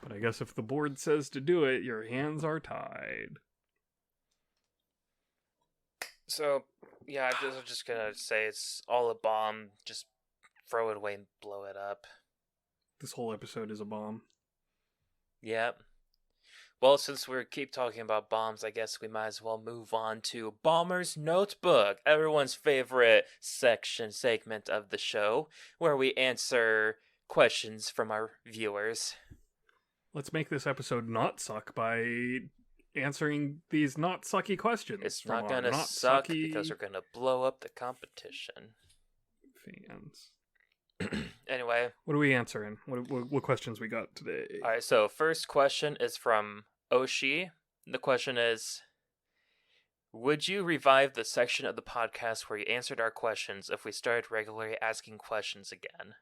Speaker 2: But I guess if the board says to do it, your hands are tied.
Speaker 1: So, yeah, I'm just gonna say it's all a bomb. Just throw it away and blow it up.
Speaker 2: This whole episode is a bomb.
Speaker 1: Yep. Well, since we keep talking about bombs, I guess we might as well move on to Bomber's Notebook, everyone's favorite segment of the show, where we answer questions from our viewers.
Speaker 2: Let's make this episode not suck by answering these not sucky questions.
Speaker 1: It's not gonna suck because we're gonna blow up the competition.
Speaker 2: Fans.
Speaker 1: Anyway.
Speaker 2: What are we answering? What questions we got today?
Speaker 1: Alright, so first question is from Oshi. The question is, would you revive the section of the podcast where you answered our questions if we started regularly asking questions again?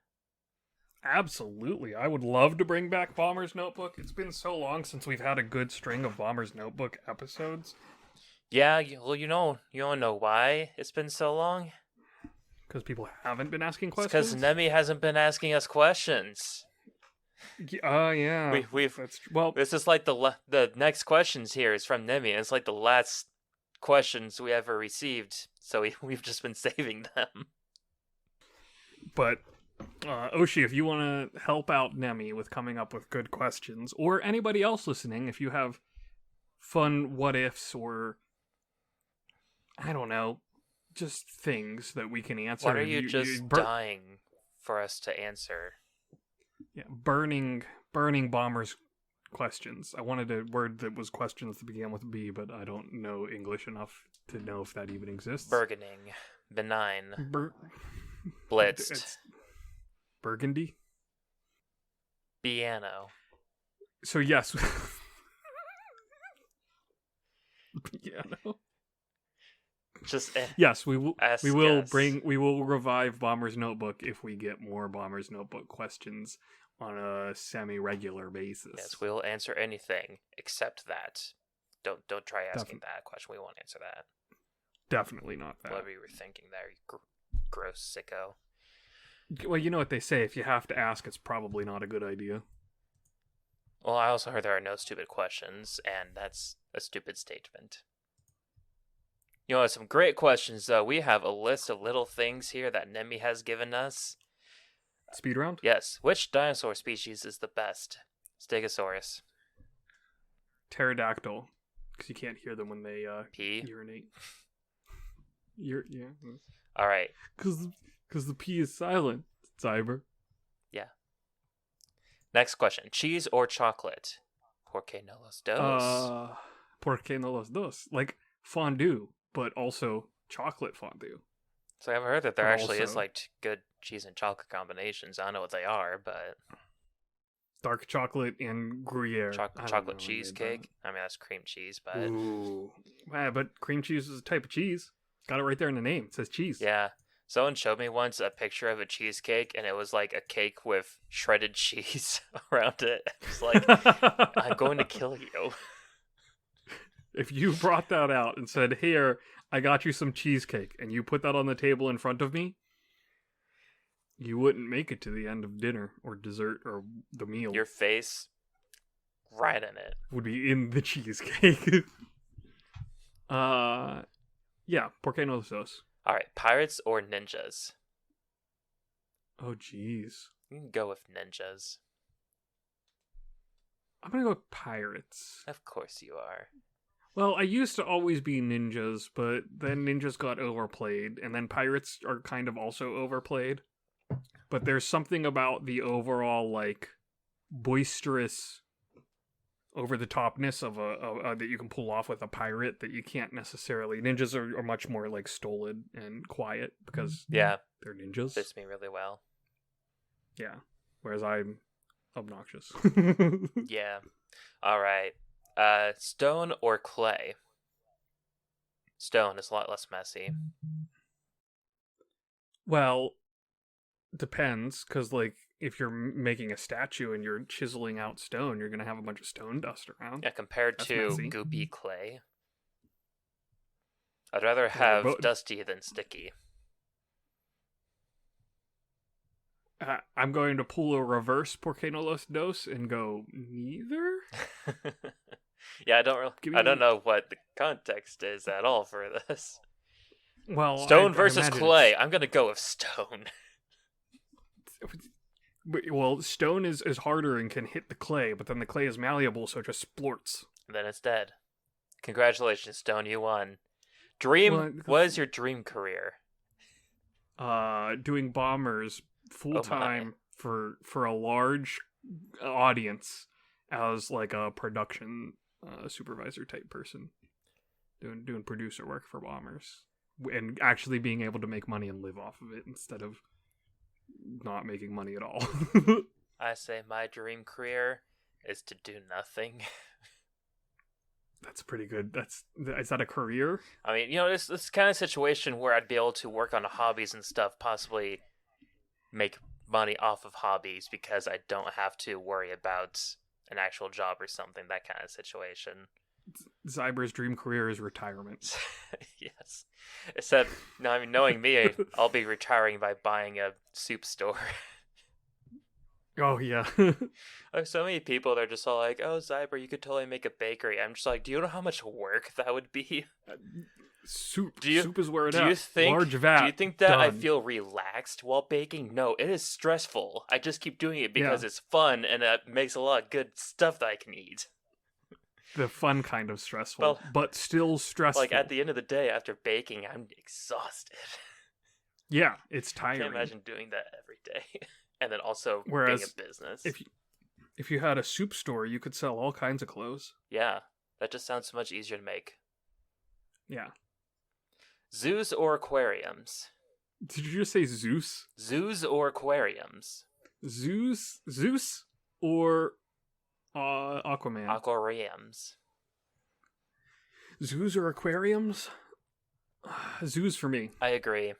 Speaker 2: Absolutely. I would love to bring back Bomber's Notebook. It's been so long since we've had a good string of Bomber's Notebook episodes.
Speaker 1: Yeah, well, you don't know why it's been so long?
Speaker 2: Because people haven't been asking questions?
Speaker 1: Because Nemi hasn't been asking us questions.
Speaker 2: Yeah.
Speaker 1: This is like the next questions here is from Nemi, and it's like the last questions we ever received, so we've just been saving them.
Speaker 2: But Oshi, if you want to help out Nemi with coming up with good questions, or anybody else listening, if you have fun what ifs or I don't know, just things that we can answer.
Speaker 1: What are you just dying for us to answer?
Speaker 2: Yeah, burning Bomber's questions. I wanted a word that was questions that began with B, but I don't know English enough to know if that even exists.
Speaker 1: Burgeoning. Benign. Blitzed.
Speaker 2: It's Burgundy?
Speaker 1: Piano.
Speaker 2: So yes. Piano.
Speaker 1: Just
Speaker 2: yes, we will revive Bomber's Notebook if we get more Bomber's Notebook questions on a semi-regular basis.
Speaker 1: Yes, we'll answer anything except that. Don't try asking that question. We won't answer that.
Speaker 2: Definitely not that.
Speaker 1: Whatever you were thinking there, you gross sicko.
Speaker 2: Well, you know what they say, if you have to ask, it's probably not a good idea.
Speaker 1: Well, I also heard there are no stupid questions, and that's a stupid statement. You know, some great questions, though. We have a list of little things here that Nemi has given us.
Speaker 2: Speed round?
Speaker 1: Yes. Which dinosaur species is the best? Stegosaurus.
Speaker 2: Pterodactyl, because you can't hear them when they
Speaker 1: pee?
Speaker 2: Urinate. Yeah.
Speaker 1: All right.
Speaker 2: Because the P is silent, Xiaber.
Speaker 1: Yeah. Next question. Cheese or chocolate? ¿Por qué no los dos?
Speaker 2: ¿Por qué no los dos? Like fondue, but also chocolate fondue.
Speaker 1: So I've heard that there actually is like good cheese and chocolate combinations. I don't know what they are, but
Speaker 2: Dark chocolate and Gruyere.
Speaker 1: Chocolate cheesecake. I mean, that's cream cheese, but...
Speaker 2: Ooh. But cream cheese is a type of cheese. Got it right there in the name. It says cheese.
Speaker 1: Yeah. Someone showed me once a picture of a cheesecake, and it was like a cake with shredded cheese around it. It's like, I'm going to kill you.
Speaker 2: If you brought that out and said, here, I got you some cheesecake, and you put that on the table in front of me, you wouldn't make it to the end of dinner or dessert or the meal.
Speaker 1: Your face, right in it.
Speaker 2: Would be in the cheesecake. Yeah, ¿por qué no los dos?
Speaker 1: All right, pirates or ninjas?
Speaker 2: Oh, jeez.
Speaker 1: You can go with ninjas.
Speaker 2: I'm gonna go with pirates.
Speaker 1: Of course you are.
Speaker 2: Well, I used to always be ninjas, but then ninjas got overplayed, and then pirates are kind of also overplayed. But there's something about the overall, like, boisterous, over-the-topness of a that you can pull off with a pirate that you can't necessarily... Ninjas are much more, like, stolid and quiet because they're ninjas.
Speaker 1: Fits me really well.
Speaker 2: Yeah. Whereas I'm obnoxious.
Speaker 1: Yeah. All right. Stone or clay? Stone is a lot less messy.
Speaker 2: Well, depends, because, like, if you're making a statue and you're chiseling out stone, you're going to have a bunch of stone dust around.
Speaker 1: Yeah, compared
Speaker 2: That's
Speaker 1: to
Speaker 2: messy.
Speaker 1: goopy clay. I'd rather have dusty than sticky.
Speaker 2: I'm going to pull a reverse ¿Por qué no los dos? And go, neither?
Speaker 1: Yeah, I don't know what the context is at all for this.
Speaker 2: Well,
Speaker 1: Stone versus clay. I'm going to go with stone.
Speaker 2: Well, stone is harder and can hit the clay, but then the clay is malleable, so it just splorts.
Speaker 1: And then it's dead. Congratulations, Stone, you won. What is your dream career?
Speaker 2: Doing bombers full-time for a large audience as, like, a production supervisor type person. Doing producer work for bombers. And actually being able to make money and live off of it instead of not making money at all.
Speaker 1: I say my dream career is to do nothing.
Speaker 2: That's pretty good. Is that a career?
Speaker 1: I mean, this kind of situation where I'd be able to work on hobbies and stuff, possibly make money off of hobbies because I don't have to worry about an actual job or something, that kind of situation.
Speaker 2: Xiaber's dream career is retirement.
Speaker 1: Yes. Except, knowing me, I'll be retiring by buying a soup store.
Speaker 2: Oh, yeah.
Speaker 1: So many people, they're just all like, oh, Xiaber, you could totally make a bakery. I'm just like, do you know how much work that would be?
Speaker 2: Soup is where it is.
Speaker 1: Large vat. Do you think that
Speaker 2: done.
Speaker 1: I feel relaxed while baking? No, it is stressful. I just keep doing it because it's fun and it makes a lot of good stuff that I can eat.
Speaker 2: The fun kind of stressful, but still stressful.
Speaker 1: Like, at the end of the day, after baking, I'm exhausted.
Speaker 2: Yeah, it's tiring.
Speaker 1: I can't imagine doing that every day. And then also being a business.
Speaker 2: If you had a soup store, you could sell all kinds of clothes.
Speaker 1: Yeah, that just sounds so much easier to make.
Speaker 2: Yeah.
Speaker 1: Zoos or aquariums?
Speaker 2: Did you just say Zeus?
Speaker 1: Zoos or aquariums?
Speaker 2: Zeus or Aquaman?
Speaker 1: Aquariums.
Speaker 2: Zoos or aquariums? Zoos for me.
Speaker 1: I agree.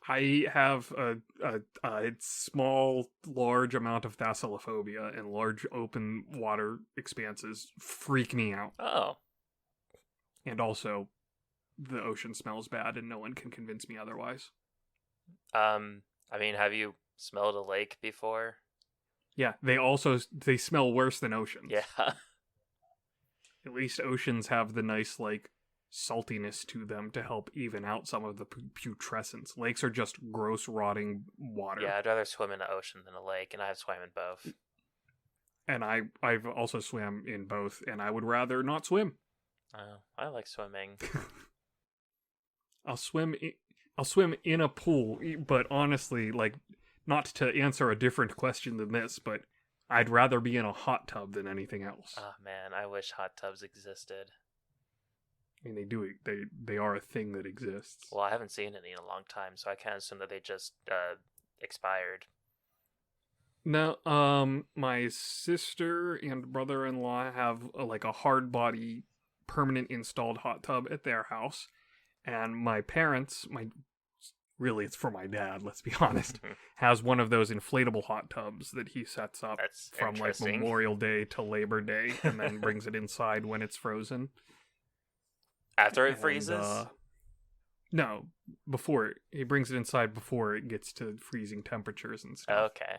Speaker 2: I have a small, large amount of thalassophobia, and large open water expanses freak me out.
Speaker 1: Oh.
Speaker 2: And also, the ocean smells bad, and no one can convince me otherwise.
Speaker 1: I mean, have you smelled a lake before?
Speaker 2: Yeah, they smell worse than oceans.
Speaker 1: Yeah.
Speaker 2: At least oceans have the nice, like, saltiness to them to help even out some of the putrescence. Lakes are just gross, rotting water.
Speaker 1: Yeah, I'd rather swim in an ocean than a lake, and I've swam in both.
Speaker 2: And I've also swam in both, and I would rather not swim.
Speaker 1: Oh, I like swimming.
Speaker 2: I'll swim in a pool, but honestly, like, not to answer a different question than this, but I'd rather be in a hot tub than anything else.
Speaker 1: Oh man, I wish hot tubs existed.
Speaker 2: I mean, they do. They are a thing that exists.
Speaker 1: Well, I haven't seen any in a long time, so I can't assume that they just expired.
Speaker 2: No, my sister and brother-in-law have like a hard body permanent installed hot tub at their house, and my parents, my really it's for my dad, let's be honest, has one of those inflatable hot tubs that he sets up
Speaker 1: That's
Speaker 2: from like
Speaker 1: interesting.
Speaker 2: Memorial Day to Labor Day and then brings it inside when it's frozen.
Speaker 1: After it freezes?
Speaker 2: No, before he brings it inside before it gets to freezing temperatures and stuff.
Speaker 1: Okay.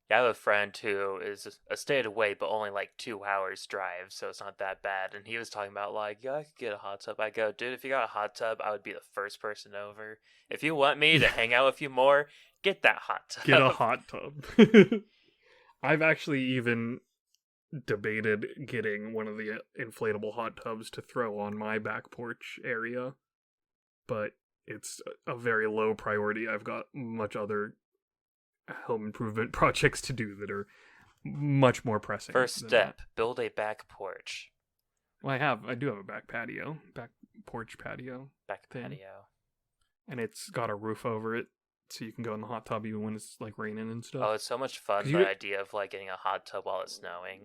Speaker 1: Yeah, I have a friend who is a state away, but only like 2 hours drive, so it's not that bad. And he was talking about like, yeah, I could get a hot tub. I go, dude, if you got a hot tub, I would be the first person over. If you want me to hang out with you more, get that hot tub.
Speaker 2: Get a hot tub. I've actually even debated getting one of the inflatable hot tubs to throw on my back porch area, but it's a very low priority. I've got much other home improvement projects to do that are much more pressing.
Speaker 1: First step, build a back porch.
Speaker 2: Well, I do have a back porch patio.
Speaker 1: Back
Speaker 2: thing.
Speaker 1: patio.
Speaker 2: And it's got a roof over it, so you can go in the hot tub even when it's like raining and stuff.
Speaker 1: Oh, it's so much fun, the idea of like getting a hot tub while it's snowing.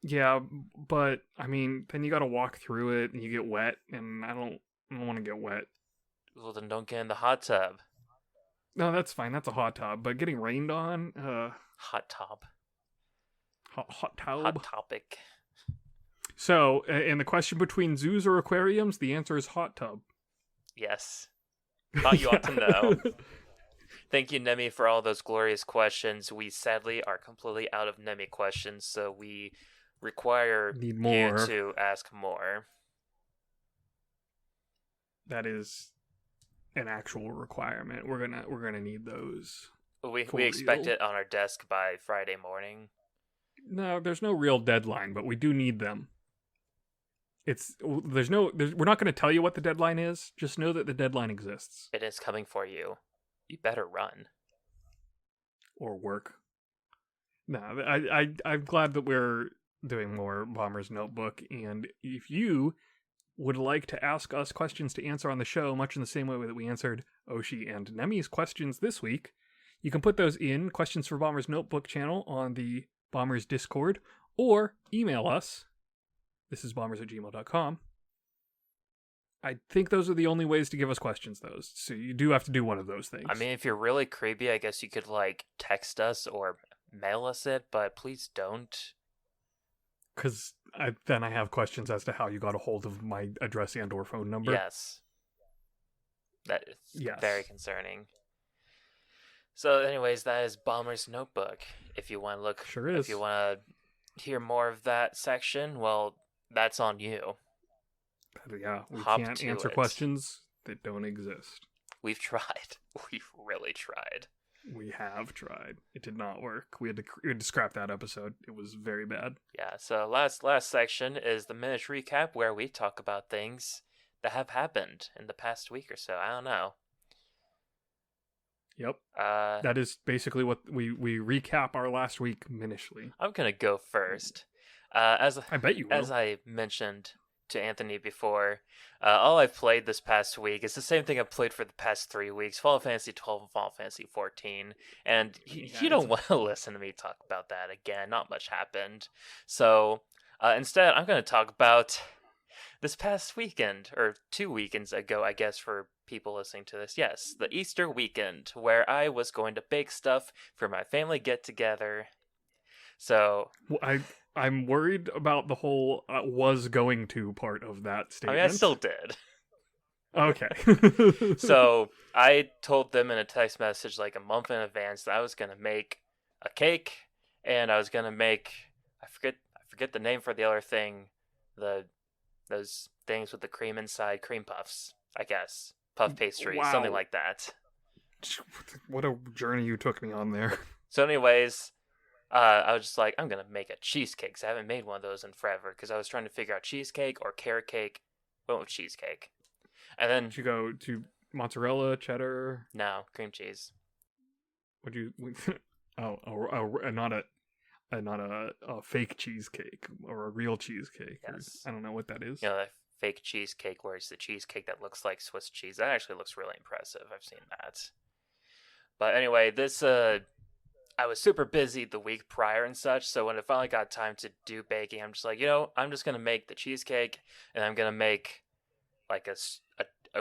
Speaker 2: Yeah, but I mean, then you gotta walk through it and you get wet, and I don't want to get wet.
Speaker 1: Well, then don't get in the hot tub.
Speaker 2: No, that's fine. That's a hot tub. But getting rained on,
Speaker 1: hot tub.
Speaker 2: Hot tub.
Speaker 1: Hot topic.
Speaker 2: So, in the question between zoos or aquariums, the answer is hot tub.
Speaker 1: Yes. Thought you ought to know. Thank you, Nemi, for all those glorious questions. We sadly are completely out of Nemi questions, so we require you to ask more.
Speaker 2: That is an actual requirement. We're gonna need those.
Speaker 1: We expect it on our desk by Friday morning.
Speaker 2: No, there's no real deadline, but we do need them. We're not going to tell you what the deadline is. Just know that the deadline exists.
Speaker 1: It is coming for you. You better run.
Speaker 2: Or work. No, I'm glad that we're doing more Bomber's Notebook, and if you would like to ask us questions to answer on the show, much in the same way that we answered Oshi and Nemi's questions this week, you can put those in Questions for Bomber's Notebook channel on the Bombers Discord, or email us, ThisIsBombers@gmail.com. I think those are the only ways to give us questions, though, so you do have to do one of those things.
Speaker 1: I mean, if you're really creepy, I guess you could, like, text us or mail us it, but please don't.
Speaker 2: Because then I have questions as to how you got a hold of my address and or phone number.
Speaker 1: Yes. That is very concerning. So anyways, that is Bomber's Notebook. If you want to look,
Speaker 2: sure is.
Speaker 1: If you want to hear more of that section, well, that's on you.
Speaker 2: Yeah, we can't answer questions that don't exist.
Speaker 1: We've tried. We've really tried.
Speaker 2: We have tried. It did not work. We had to scrap that episode. It was very bad.
Speaker 1: Yeah, so last section is the minute recap where we talk about things that have happened in the past week or so. I don't know.
Speaker 2: Yep. That is basically what we recap our last week minishly.
Speaker 1: I'm going to go first. I
Speaker 2: bet you will.
Speaker 1: As I mentioned to Anthony before, all I've played this past week is the same thing I've played for the past 3 weeks, Final Fantasy 12 and Final Fantasy 14, and you don't want to listen to me talk about that again. Not much happened. So instead, I'm going to talk about this past weekend, or 2 weekends ago, I guess, for people listening to this. Yes, the Easter weekend, where I was going to bake stuff for my family get-together. So...
Speaker 2: Well, I'm worried about the whole was going to part of that statement.
Speaker 1: I mean, I still did.
Speaker 2: Okay.
Speaker 1: So I told them in a text message like a month in advance that I was going to make a cake, and I was going to make, I forget the name for the other thing, those things with the cream inside, cream puffs, I guess. Puff pastry, something like that.
Speaker 2: What a journey you took me on there.
Speaker 1: So anyways... I was just like, I'm going to make a cheesecake, because I haven't made one of those in forever, because I was trying to figure out cheesecake or carrot cake. Went with cheesecake. And then...
Speaker 2: Did you go to mozzarella, cheddar?
Speaker 1: No, cream cheese.
Speaker 2: Would you... not a fake cheesecake, or a real cheesecake.
Speaker 1: Yes.
Speaker 2: I don't know what that is.
Speaker 1: You know, that fake cheesecake where it's the cheesecake that looks like Swiss cheese. That actually looks really impressive. I've seen that. But anyway, this... I was super busy the week prior and such, so when I finally got time to do baking, I'm just like, I'm just gonna make the cheesecake, and I'm gonna make like a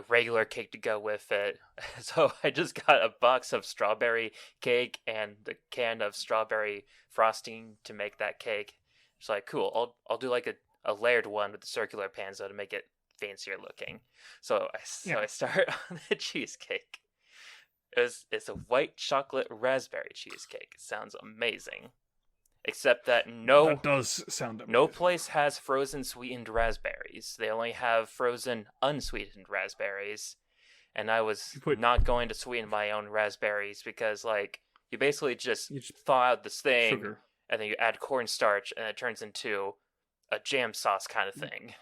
Speaker 1: regular cake to go with it. So I just got a box of strawberry cake and the can of strawberry frosting to make that cake. It's like, cool. I'll do like a layered one with the circular pan so to make it fancier looking. So I start on the cheesecake. It's a white chocolate raspberry cheesecake. It sounds amazing. Except that
Speaker 2: that does sound amazing.
Speaker 1: No place has frozen sweetened raspberries. They only have frozen unsweetened raspberries. And I was not going to sweeten my own raspberries because, like, you basically just thaw out this thing, sugar. And then you add cornstarch, and it turns into a jam sauce kind of thing,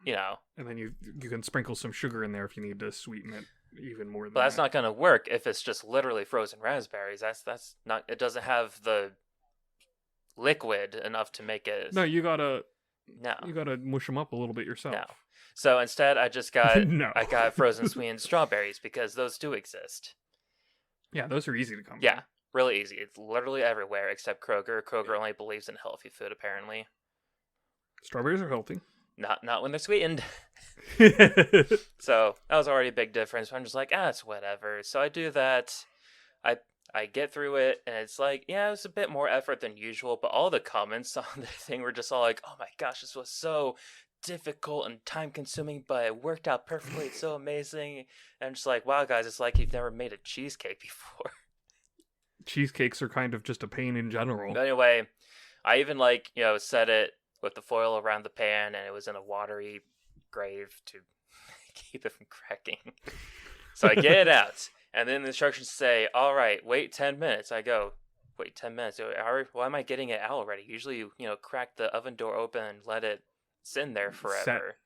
Speaker 2: And then you can sprinkle some sugar in there if you need to sweeten it even more than
Speaker 1: But that's not going to work if it's just literally frozen raspberries. That's not. It doesn't have the liquid enough to make it.
Speaker 2: No, you gotta mush them up a little bit yourself.
Speaker 1: No. So instead, I just got
Speaker 2: I
Speaker 1: got frozen sweetened strawberries because those do exist.
Speaker 2: Yeah, those are easy to come.
Speaker 1: Yeah, really easy. It's literally everywhere except Kroger. Kroger only believes in healthy food, apparently.
Speaker 2: Strawberries are healthy.
Speaker 1: Not when they're sweetened. So that was already a big difference. I'm just like, it's whatever. So I do that. I get through it, and it's like, it was a bit more effort than usual, but all the comments on the thing were just all like, oh my gosh, this was so difficult and time-consuming, but it worked out perfectly. It's so amazing. And I'm just like, wow, guys, it's like you've never made a cheesecake before.
Speaker 2: Cheesecakes are kind of just a pain in general.
Speaker 1: But anyway, I even, set it with the foil around the pan, and it was in a watery grave to keep it from cracking. So I get it out. And then the instructions say, all right, wait 10 minutes. I go, wait 10 minutes? Why am I getting it out already? Usually, you crack the oven door open and let it sit in there forever.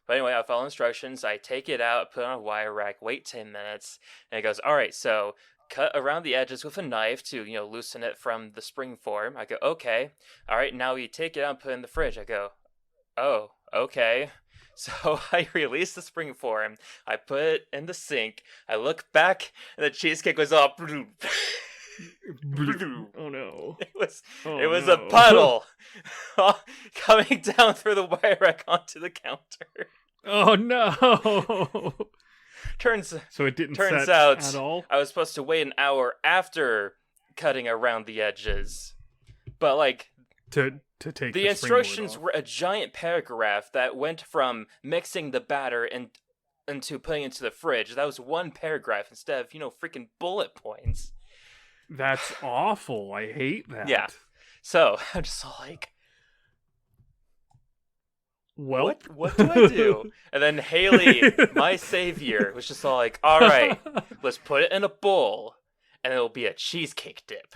Speaker 1: But anyway, I follow instructions. I take it out, put it on a wire rack, wait 10 minutes. And it goes, all right, so cut around the edges with a knife to, loosen it from the spring form. I go, okay. All right, now you take it out and put it in the fridge. I go, oh, okay. So I release the spring form, I put it in the sink, I look back, and the cheesecake was all...
Speaker 2: Oh no.
Speaker 1: It was a puddle coming down through the wire rack onto the counter.
Speaker 2: Oh no.
Speaker 1: Turns
Speaker 2: set
Speaker 1: out
Speaker 2: at all?
Speaker 1: I was supposed to wait an hour after cutting around the edges. But
Speaker 2: to take
Speaker 1: the instructions were a giant paragraph that went from mixing the batter into putting it into the fridge. That was one paragraph instead of, freaking bullet points.
Speaker 2: That's awful. I hate that.
Speaker 1: Yeah. So I'm just all like,
Speaker 2: well,
Speaker 1: what do I do? And then Haley, my savior, was just all like, all right, let's put it in a bowl and it'll be a cheesecake dip.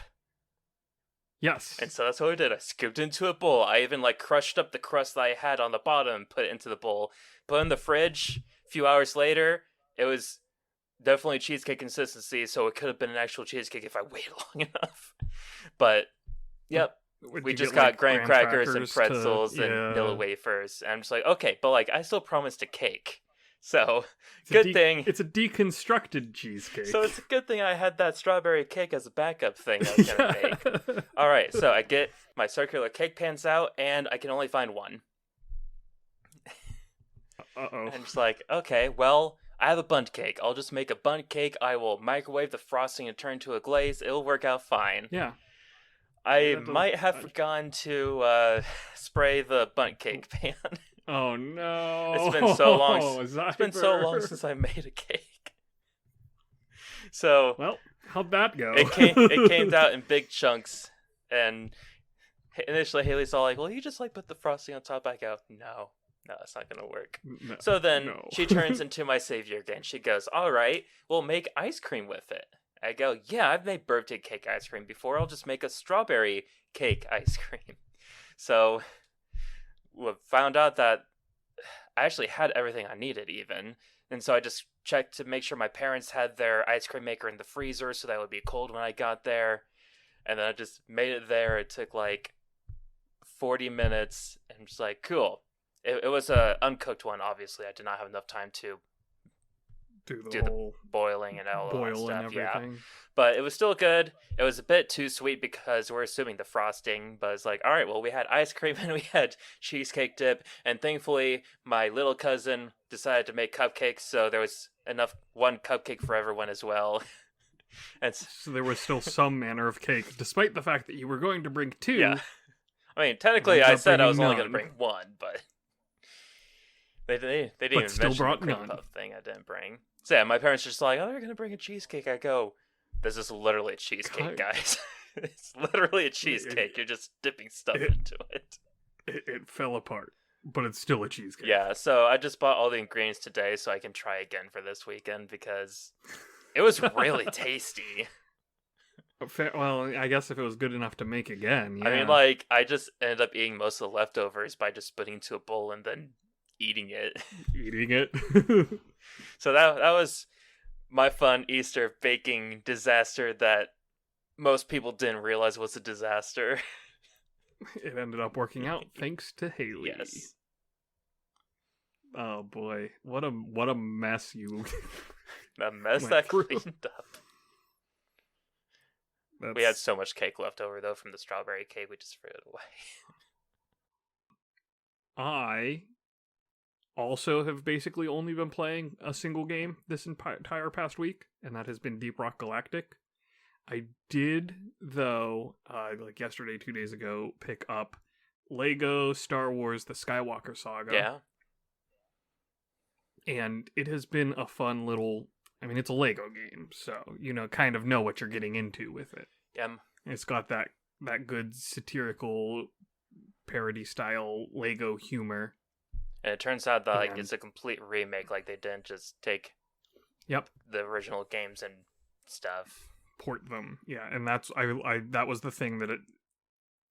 Speaker 2: Yes.
Speaker 1: And so that's what I did. I scooped into a bowl. I even crushed up the crust that I had on the bottom, put it into the bowl, put it in the fridge. A few hours later, it was definitely cheesecake consistency, so it could have been an actual cheesecake if I waited long enough. But, yep. We just got graham crackers and pretzels and Nilla wafers. And I'm just like, okay, but I still promised a cake. So, good thing.
Speaker 2: It's a deconstructed cheesecake.
Speaker 1: So it's a good thing I had that strawberry cake as a backup thing I was going to make. All right, so I get my circular cake pans out, and I can only find one.
Speaker 2: Uh-oh.
Speaker 1: I'm just like, okay, well, I have a bundt cake. I'll just make a bundt cake. I will microwave the frosting and turn into a glaze. It'll work out fine.
Speaker 2: Yeah.
Speaker 1: I might have forgotten to spray the bundt cake pan.
Speaker 2: Oh no!
Speaker 1: It's been so long. It's been so long since I made a cake. So
Speaker 2: well, how'd that go?
Speaker 1: It came out in big chunks, and initially Haley's all like, "Well, you just put the frosting on top." I go, "No, it's not gonna work."
Speaker 2: No,
Speaker 1: so then she turns into my savior again. She goes, "All right, we'll make ice cream with it." I go, "Yeah, I've made birthday cake ice cream before. I'll just make a strawberry cake ice cream." So we found out that I actually had everything I needed even. And so I just checked to make sure my parents had their ice cream maker in the freezer so that it would be cold when I got there. And then I just made it there. It took 40 minutes. And I'm just like, cool. It was a uncooked one, obviously. I did not have enough time to
Speaker 2: do
Speaker 1: the
Speaker 2: whole
Speaker 1: boiling and all
Speaker 2: boil
Speaker 1: that
Speaker 2: and
Speaker 1: stuff.
Speaker 2: everything.
Speaker 1: Yeah. But it was still good. It was a bit too sweet because we're assuming the frosting, but it's like, all right, well, we had ice cream and we had cheesecake dip, and thankfully my little cousin decided to make cupcakes, so there was enough one cupcake for everyone as well. And
Speaker 2: so there was still some manner of cake, despite the fact that you were going to bring 2.
Speaker 1: Yeah. I mean, technically I said I was only going to bring 1, but they didn't even
Speaker 2: still
Speaker 1: mention the
Speaker 2: brought
Speaker 1: cream
Speaker 2: none.
Speaker 1: puff thing I didn't bring. So yeah, my parents were just like, oh, they're going to bring a cheesecake. I go, this is literally a cheesecake, guys. It's literally a cheesecake. You're just dipping stuff into it.
Speaker 2: It fell apart, but it's still a cheesecake.
Speaker 1: Yeah, so I just bought all the ingredients today so I can try again for this weekend because it was really tasty.
Speaker 2: Well, I guess if it was good enough to make again, yeah.
Speaker 1: I mean, like, I just ended up eating most of the leftovers by just putting into a bowl and then eating it.
Speaker 2: Eating it.
Speaker 1: So that was my fun Easter baking disaster that most people didn't realize was a disaster.
Speaker 2: It ended up working out thanks to Haley.
Speaker 1: Yes.
Speaker 2: Oh boy, what a mess you.
Speaker 1: A mess that cleaned up. We had so much cake left over though from the strawberry cake, we just threw it away.
Speaker 2: I also have basically only been playing a single game this entire past week, and that has been Deep Rock Galactic. I did, though, like yesterday, 2 days ago, pick up Lego Star Wars The Skywalker Saga.
Speaker 1: Yeah.
Speaker 2: And it has been a fun little... I mean, it's a Lego game, so, kind of know what you're getting into with it.
Speaker 1: Yeah.
Speaker 2: It's got that good satirical parody-style Lego humor.
Speaker 1: And it turns out that it's a complete remake. Like, they didn't just take the original games and stuff.
Speaker 2: Port them. Yeah, and that's... that was the thing that it...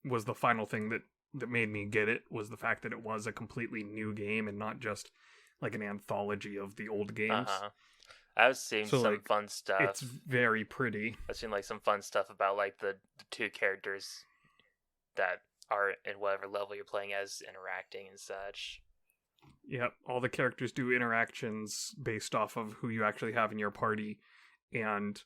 Speaker 2: was the final thing that made me get it, was the fact that it was a completely new game and not just, like, an anthology of the old games.
Speaker 1: Uh-huh. I've seen some fun stuff.
Speaker 2: It's very pretty.
Speaker 1: I've seen, like, some fun stuff about, like, the 2 characters that are in whatever level you're playing as interacting and such.
Speaker 2: Yep, all the characters do interactions based off of who you actually have in your party, and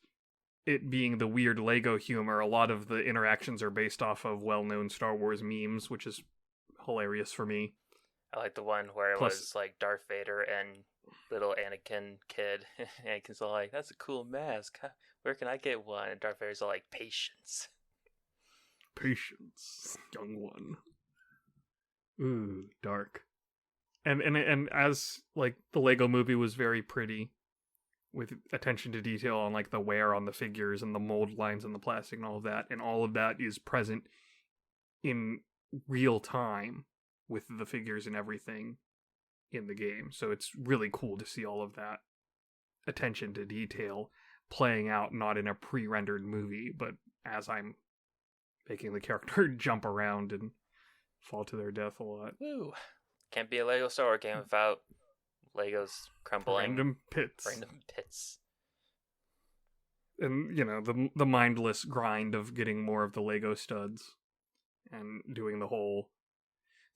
Speaker 2: it being the weird Lego humor, a lot of the interactions are based off of well-known Star Wars memes, which is hilarious for me.
Speaker 1: I like the one where it was, like, Darth Vader and little Anakin kid. Anakin's all like, that's a cool mask. Where can I get one? And Darth Vader's all like, patience.
Speaker 2: Patience, young one. Ooh, dark. And as, like, the Lego movie was very pretty, with attention to detail on, like, the wear on the figures and the mold lines and the plastic and all of that, and all of that is present in real time with the figures and everything in the game. So it's really cool to see all of that attention to detail playing out, not in a pre-rendered movie, but as I'm making the character jump around and fall to their death a lot.
Speaker 1: Woo! Can't be a Lego Star Wars game without Legos crumbling.
Speaker 2: Random pits. And, the mindless grind of getting more of the Lego studs and doing the whole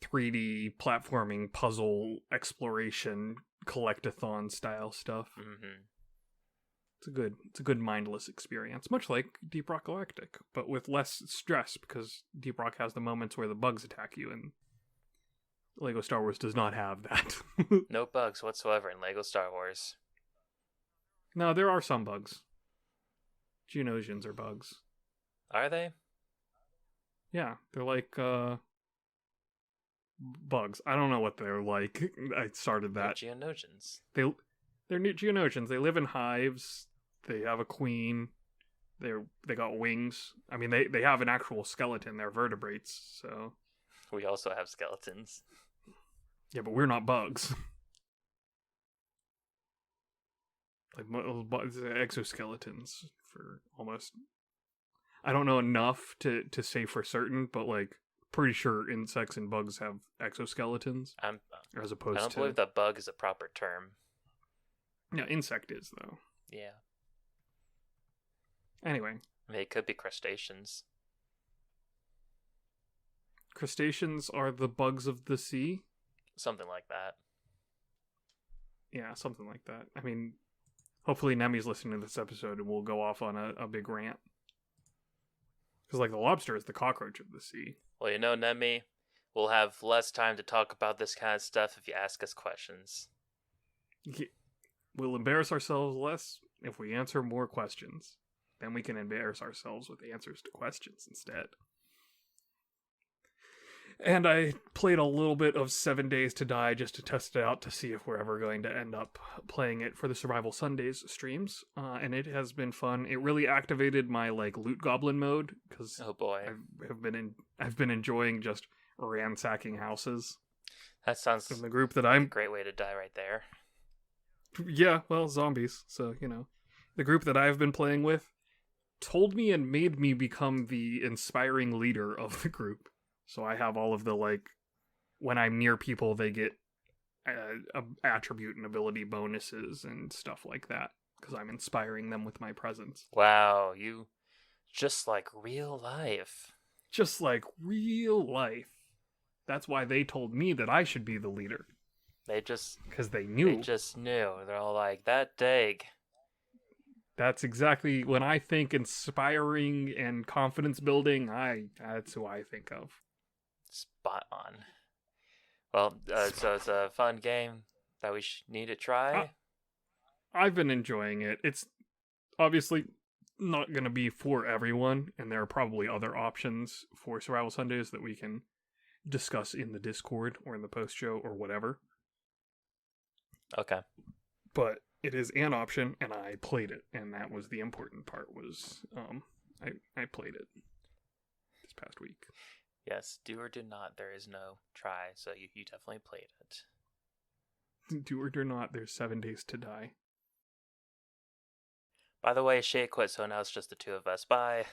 Speaker 2: 3D platforming puzzle exploration collectathon style stuff.
Speaker 1: Mm-hmm.
Speaker 2: It's a good mindless experience, much like Deep Rock Galactic, but with less stress, because Deep Rock has the moments where the bugs attack you, and Lego Star Wars does not have that.
Speaker 1: No bugs whatsoever in Lego Star Wars.
Speaker 2: No, there are some bugs. Geonosians are bugs.
Speaker 1: Are they?
Speaker 2: Yeah, they're like bugs. I don't know what they're like. I started that.
Speaker 1: They're Geonosians.
Speaker 2: They're new Geonosians. They live in hives. They have a queen. They got wings. I mean, they have an actual skeleton. They're vertebrates. So
Speaker 1: we also have skeletons.
Speaker 2: Yeah, but we're not bugs. Like exoskeletons for almost. I don't know enough to say for certain, but like pretty sure insects and bugs have exoskeletons. As opposed to.
Speaker 1: I don't believe that bug is a proper term.
Speaker 2: No, insect is though.
Speaker 1: Yeah.
Speaker 2: Anyway.
Speaker 1: I mean, it could be crustaceans.
Speaker 2: Crustaceans are the bugs of the sea?
Speaker 1: Something like that.
Speaker 2: Yeah, something like that. I mean, Hopefully Nemi's listening to this episode and we'll go off on a big rant. Because, like, the lobster is the cockroach of the sea.
Speaker 1: Well, you know, Nemi, we'll have less time to talk about this kind of stuff if you ask us questions.
Speaker 2: We'll embarrass ourselves less if we answer more questions. Then we can embarrass ourselves with answers to questions instead. And I played a little bit of 7 Days to Die just to test it out to see if we're ever going to end up playing it for the Survival Sundays streams. And it has been fun. It really activated my like loot goblin mode because
Speaker 1: oh boy,
Speaker 2: I've been enjoying just ransacking houses.
Speaker 1: That sounds
Speaker 2: in the group that I'm
Speaker 1: a great way to die right there.
Speaker 2: Yeah, well, zombies. So the group that I've been playing with told me and made me become the inspiring leader of the group. So I have all of the, like, when I'm near people, they get attribute and ability bonuses and stuff like that. Because I'm inspiring them with my presence.
Speaker 1: Wow, you just like real life.
Speaker 2: Just like real life. That's why they told me that I should be the leader. Because they knew.
Speaker 1: They just knew. They're all like, that dig.
Speaker 2: That's exactly when I think inspiring and confidence building, that's who I think of.
Speaker 1: Spot on. Well, so it's a fun game that we need to try.
Speaker 2: I've been enjoying it. It's obviously not going to be for everyone, and there are probably other options for Survival Sundays that we can discuss in the Discord or in the post show or whatever.
Speaker 1: Okay.
Speaker 2: But it is an option, and I played it, and that was the important part. Was I played it this past week.
Speaker 1: Yes, do or do not. There is no try, so you definitely played it.
Speaker 2: Do or do not. There's 7 Days to Die.
Speaker 1: By the way, Shay quit, so now it's just the two of us. Bye.